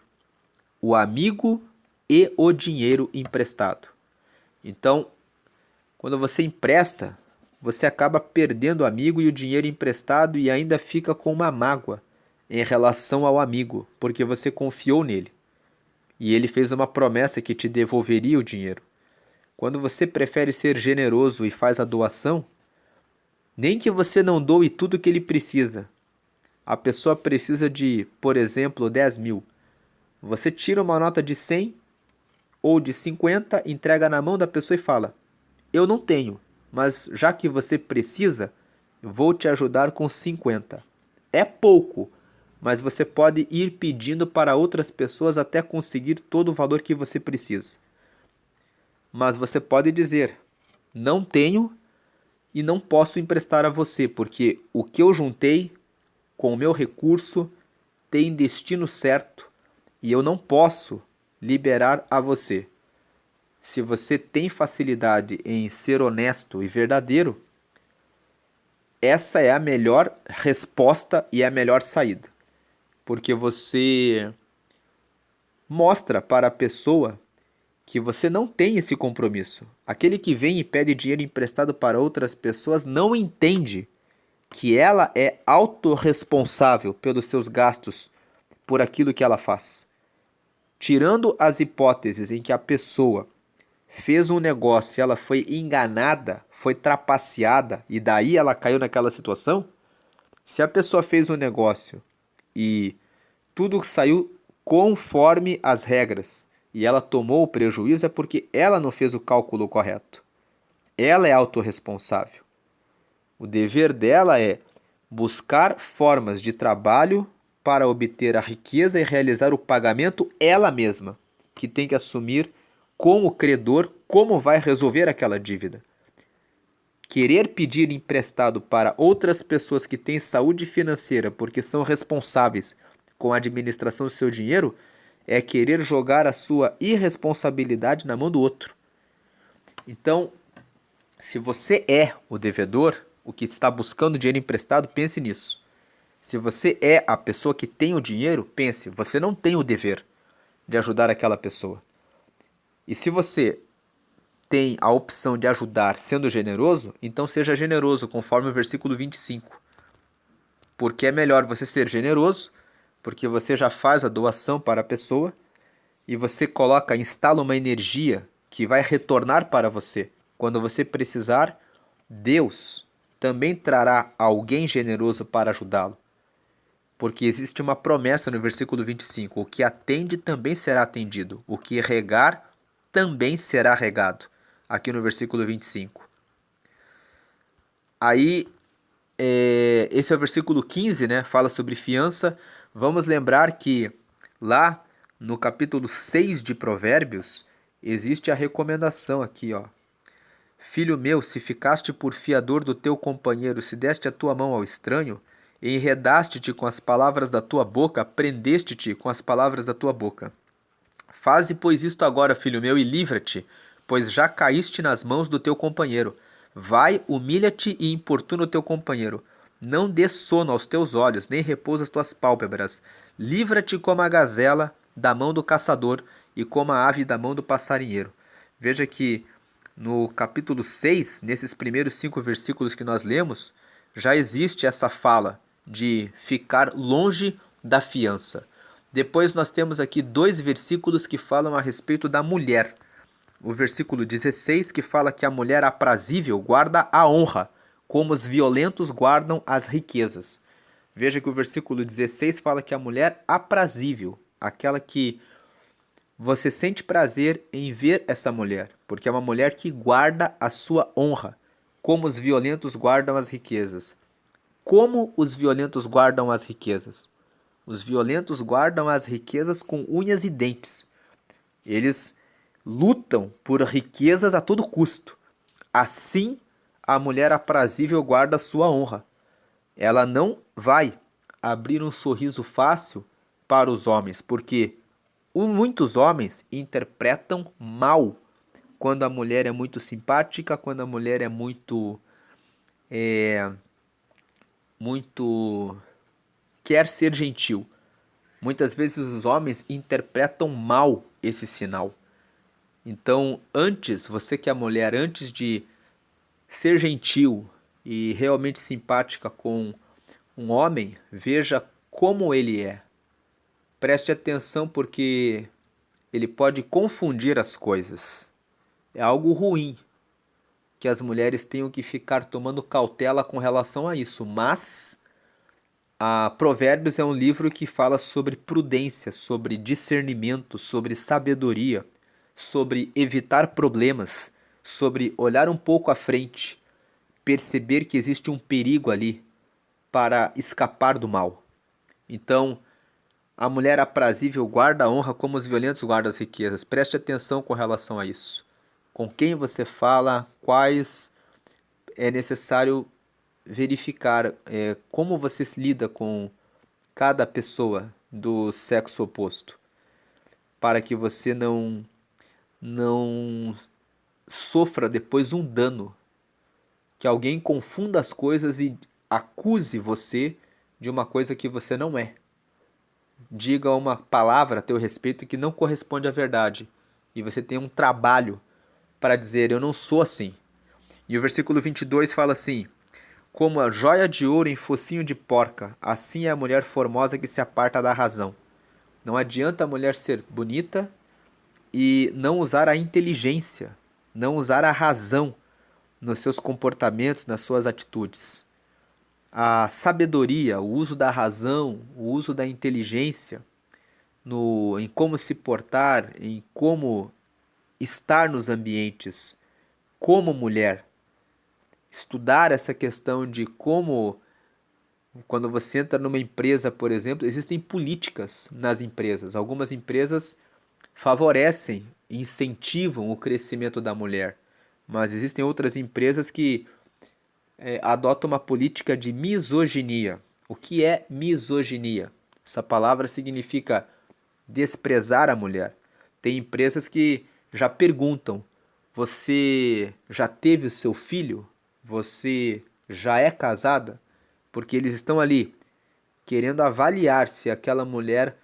o amigo e o dinheiro emprestado. Então, quando você empresta, você acaba perdendo o amigo e o dinheiro emprestado e ainda fica com uma mágoa em relação ao amigo, porque você confiou nele. E ele fez uma promessa que te devolveria o dinheiro. Quando você prefere ser generoso e faz a doação, nem que você não doe tudo que ele precisa. A pessoa precisa de, por exemplo, 10 mil. Você tira uma nota de 100 ou de 50, entrega na mão da pessoa e fala: eu não tenho, mas já que você precisa, vou te ajudar com 50. É pouco, mas você pode ir pedindo para outras pessoas até conseguir todo o valor que você precisa. Mas você pode dizer: não tenho e não posso emprestar a você, porque o que eu juntei com o meu recurso tem destino certo e eu não posso liberar a você. Se você tem facilidade em ser honesto e verdadeiro, essa é a melhor resposta e a melhor saída. Porque você mostra para a pessoa que você não tem esse compromisso. Aquele que vem e pede dinheiro emprestado para outras pessoas não entende que ela é autorresponsável pelos seus gastos, por aquilo que ela faz. Tirando as hipóteses em que a pessoa fez um negócio e ela foi enganada, foi trapaceada e daí ela caiu naquela situação, se a pessoa fez um negócio e tudo saiu conforme as regras e ela tomou o prejuízo, é porque ela não fez o cálculo correto. Ela é autorresponsável. O dever dela é buscar formas de trabalho para obter a riqueza e realizar o pagamento ela mesma, que tem que assumir com o credor como vai resolver aquela dívida. Querer pedir emprestado para outras pessoas que têm saúde financeira porque são responsáveis com a administração do seu dinheiro é querer jogar a sua irresponsabilidade na mão do outro. Então, se você é o devedor, o que está buscando dinheiro emprestado, pense nisso. Se você é a pessoa que tem o dinheiro, pense, você não tem o dever de ajudar aquela pessoa. E se você tem a opção de ajudar sendo generoso, então seja generoso, conforme o versículo 25. Porque é melhor você ser generoso, porque você já faz a doação para a pessoa e você instala uma energia que vai retornar para você. Quando você precisar, Deus também trará alguém generoso para ajudá-lo. Porque existe uma promessa no versículo 25: o que atende também será atendido, o que regar também será regado. Aqui no versículo 25. Aí, esse é o versículo 15, né? Fala sobre fiança. Vamos lembrar que lá no capítulo 6 de Provérbios, existe a recomendação aqui, ó. Filho meu, se ficaste por fiador do teu companheiro, se deste a tua mão ao estranho, enredaste-te com as palavras da tua boca, prendeste-te com as palavras da tua boca. Faze, pois, isto agora, filho meu, e livra-te, pois já caíste nas mãos do teu companheiro. Vai, humilha-te e importuna o teu companheiro. Não dê sono aos teus olhos, nem repousa as tuas pálpebras. Livra-te como a gazela da mão do caçador e como a ave da mão do passarinheiro. Veja que no capítulo 6, nesses primeiros 5 versículos que nós lemos, já existe essa fala de ficar longe da fiança. Depois nós temos aqui 2 versículos que falam a respeito da mulher. O versículo 16 que fala que a mulher aprazível guarda a honra, como os violentos guardam as riquezas. Veja que o versículo 16 fala que a mulher aprazível, aquela que você sente prazer em ver essa mulher, porque é uma mulher que guarda a sua honra, como os violentos guardam as riquezas. Como os violentos guardam as riquezas? Os violentos guardam as riquezas com unhas e dentes. Eles lutam por riquezas a todo custo. Assim, a mulher aprazível guarda a sua honra. Ela não vai abrir um sorriso fácil para os homens, porque muitos homens interpretam mal quando a mulher é muito simpática, quando a mulher é muito quer ser gentil. Muitas vezes os homens interpretam mal esse sinal. Então, você que é mulher, antes de ser gentil e realmente simpática com um homem, veja como ele é. Preste atenção porque ele pode confundir as coisas. É algo ruim que as mulheres tenham que ficar tomando cautela com relação a isso, mas a Provérbios é um livro que fala sobre prudência, sobre discernimento, sobre sabedoria, sobre evitar problemas, sobre olhar um pouco à frente, perceber que existe um perigo ali para escapar do mal. Então, a mulher aprazível guarda a honra como os violentos guardam as riquezas. Preste atenção com relação a isso. Com quem você fala, quais é necessário verificar como você se lida com cada pessoa do sexo oposto, para que você não sofra depois um dano, que alguém confunda as coisas e acuse você de uma coisa que você não é. Diga uma palavra a teu respeito que não corresponde à verdade, e você tem um trabalho para dizer: eu não sou assim. E o versículo 22 fala assim: como a joia de ouro em focinho de porca, assim é a mulher formosa que se aparta da razão. Não adianta a mulher ser bonita e não usar a inteligência, não usar a razão nos seus comportamentos, nas suas atitudes. A sabedoria, o uso da razão, o uso da inteligência em como se portar, em como estar nos ambientes como mulher. Estudar essa questão de como, quando você entra numa empresa, por exemplo, existem políticas nas empresas. Algumas empresas favorecem, incentivam o crescimento da mulher, mas existem outras empresas que adotam uma política de misoginia. O que é misoginia? Essa palavra significa desprezar a mulher. Tem empresas que já perguntam: você já teve o seu filho? Você já é casada? Porque eles estão ali querendo avaliar se aquela mulher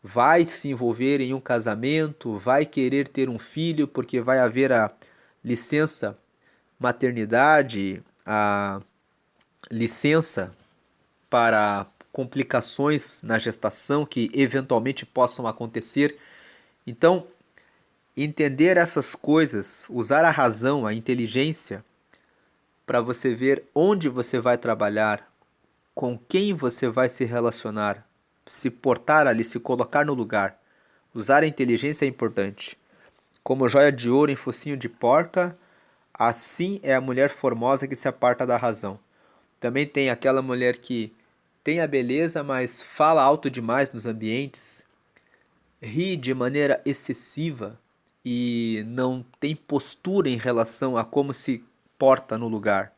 vai se envolver em um casamento, vai querer ter um filho, porque vai haver a licença maternidade, a licença para complicações na gestação que eventualmente possam acontecer. Então, Entender essas coisas, usar a razão, a inteligência, para você ver onde você vai trabalhar, com quem você vai se relacionar, se portar ali, se colocar no lugar. Usar a inteligência é importante. Como joia de ouro em focinho de porca, assim é a mulher formosa que se aparta da razão. Também tem aquela mulher que tem a beleza, mas fala alto demais nos ambientes, ri de maneira excessiva e não tem postura em relação a como se porta no lugar.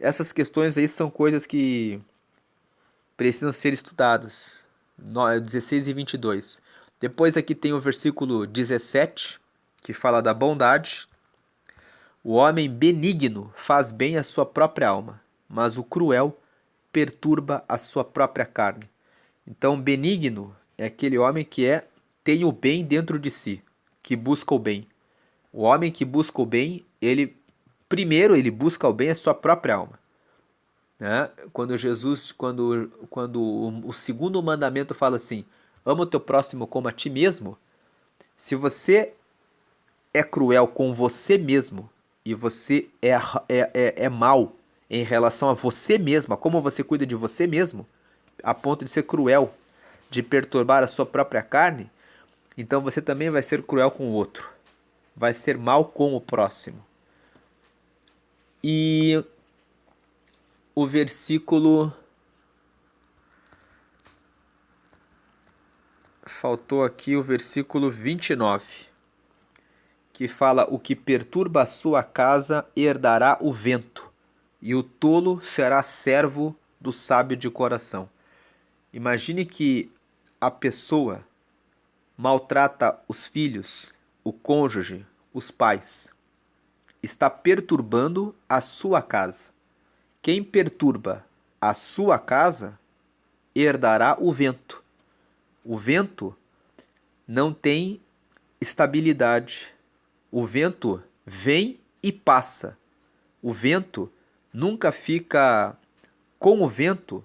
Essas questões aí são coisas que precisam ser estudadas. 16 e 22. Depois aqui tem o versículo 17, que fala da bondade. O homem benigno faz bem à sua própria alma, mas o cruel perturba a sua própria carne. Então, benigno é aquele homem que tem o bem dentro de si, que busca o bem. O homem que busca o bem, ele busca o bem à sua própria alma. Né? Quando o segundo mandamento fala assim, ama o teu próximo como a ti mesmo, se você é cruel com você mesmo e você é mal em relação a você mesmo, a como você cuida de você mesmo, a ponto de ser cruel, de perturbar a sua própria carne, então você também vai ser cruel com o outro, vai ser mal com o próximo. E o versículo... Faltou aqui o versículo 29, que fala: o que perturba a sua casa herdará o vento, e o tolo será servo do sábio de coração. Imagine que a pessoa maltrata os filhos, o cônjuge, os pais. Está perturbando a sua casa. Quem perturba a sua casa herdará o vento. O vento não tem estabilidade. O vento vem e passa. O vento nunca fica. Com o vento,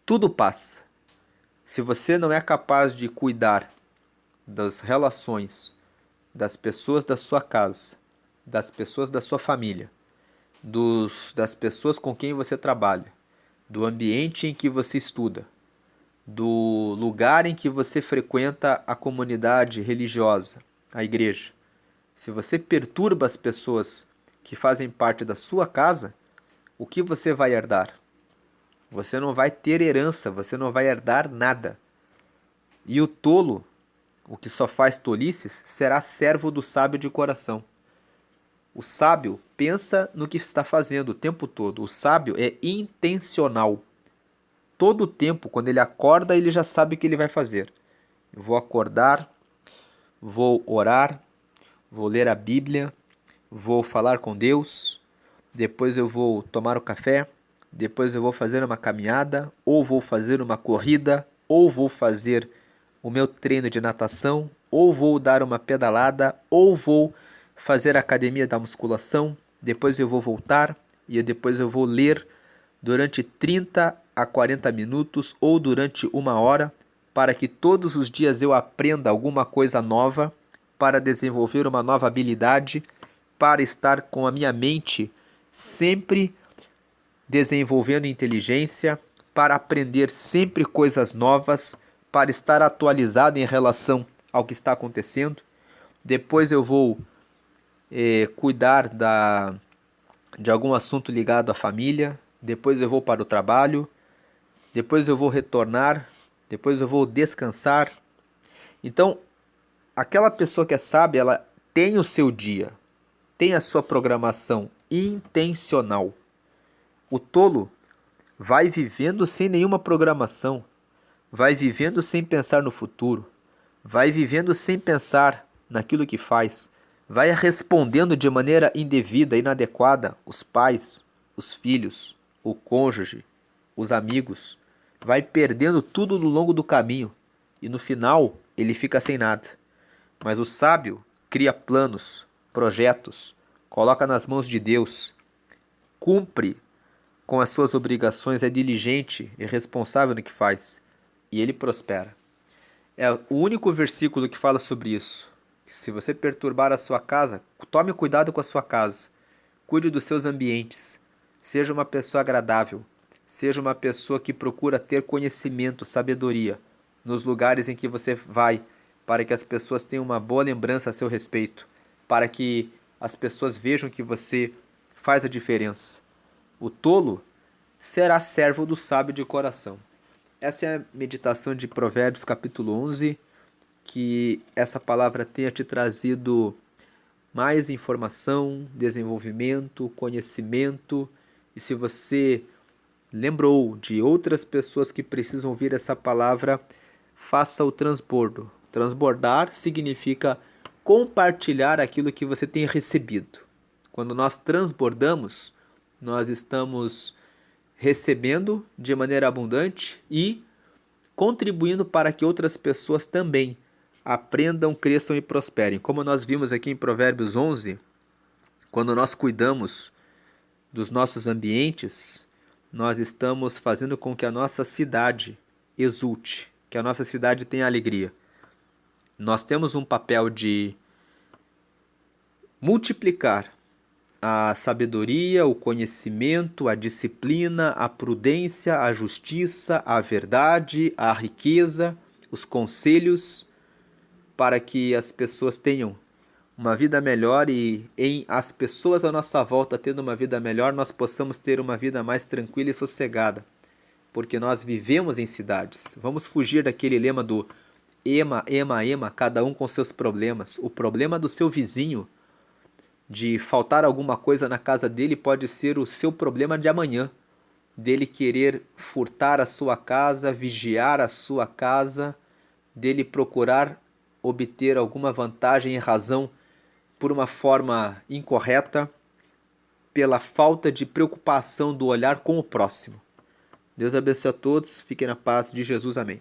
tudo passa. Se você não é capaz de cuidar das relações das pessoas da sua casa, das pessoas da sua família, das pessoas com quem você trabalha, do ambiente em que você estuda, do lugar em que você frequenta a comunidade religiosa, a igreja. Se você perturba as pessoas que fazem parte da sua casa, o que você vai herdar? Você não vai ter herança, você não vai herdar nada. E o tolo, o que só faz tolices, será servo do sábio de coração. O sábio pensa no que está fazendo o tempo todo. O sábio é intencional. Todo o tempo, quando ele acorda, ele já sabe o que ele vai fazer. Eu vou acordar, vou orar, vou ler a Bíblia, vou falar com Deus, depois eu vou tomar o café, depois eu vou fazer uma caminhada, ou vou fazer uma corrida, ou vou fazer o meu treino de natação, ou vou dar uma pedalada, ou vou fazer a academia da musculação, depois eu vou voltar e depois eu vou ler durante 30 a 40 minutos ou durante uma hora, para que todos os dias eu aprenda alguma coisa nova, para desenvolver uma nova habilidade, para estar com a minha mente sempre desenvolvendo inteligência, para aprender sempre coisas novas, para estar atualizado em relação ao que está acontecendo. Depois eu vou cuidar de algum assunto ligado à família. Depois eu vou para o trabalho. Depois eu vou retornar. Depois eu vou descansar. Então, aquela pessoa que é sábia, ela tem o seu dia, tem a sua programação intencional. O tolo vai vivendo sem nenhuma programação, vai vivendo sem pensar no futuro, vai vivendo sem pensar naquilo que faz, vai respondendo de maneira indevida, inadequada os pais, os filhos, o cônjuge, os amigos, vai perdendo tudo no longo do caminho e no final ele fica sem nada. Mas o sábio cria planos, projetos, coloca nas mãos de Deus, cumpre com as suas obrigações, é diligente e responsável no que faz, e ele prospera. É o único versículo que fala sobre isso. Se você perturbar a sua casa, tome cuidado com a sua casa. Cuide dos seus ambientes. Seja uma pessoa agradável. Seja uma pessoa que procura ter conhecimento, sabedoria nos lugares em que você vai, para que as pessoas tenham uma boa lembrança a seu respeito, para que as pessoas vejam que você faz a diferença. O tolo será servo do sábio de coração. Essa é a meditação de Provérbios capítulo 11, que essa palavra tenha te trazido mais informação, desenvolvimento, conhecimento. E se você lembrou de outras pessoas que precisam ouvir essa palavra, faça o transbordo. Transbordar significa compartilhar aquilo que você tem recebido. Quando nós transbordamos, nós estamos recebendo de maneira abundante e contribuindo para que outras pessoas também aprendam, cresçam e prosperem. Como nós vimos aqui em Provérbios 11, quando nós cuidamos dos nossos ambientes, nós estamos fazendo com que a nossa cidade exulte, que a nossa cidade tenha alegria. Nós temos um papel de multiplicar a sabedoria, o conhecimento, a disciplina, a prudência, a justiça, a verdade, a riqueza, os conselhos, para que as pessoas tenham uma vida melhor e em as pessoas à nossa volta tendo uma vida melhor, nós possamos ter uma vida mais tranquila e sossegada, porque nós vivemos em cidades. Vamos fugir daquele lema do ema, ema, ema, cada um com seus problemas. O problema do seu vizinho, de faltar alguma coisa na casa dele, pode ser o seu problema de amanhã, dele querer furtar a sua casa, vigiar a sua casa, dele procurar obter alguma vantagem e razão por uma forma incorreta, pela falta de preocupação do olhar com o próximo. Deus abençoe a todos, fiquem na paz de Jesus, amém.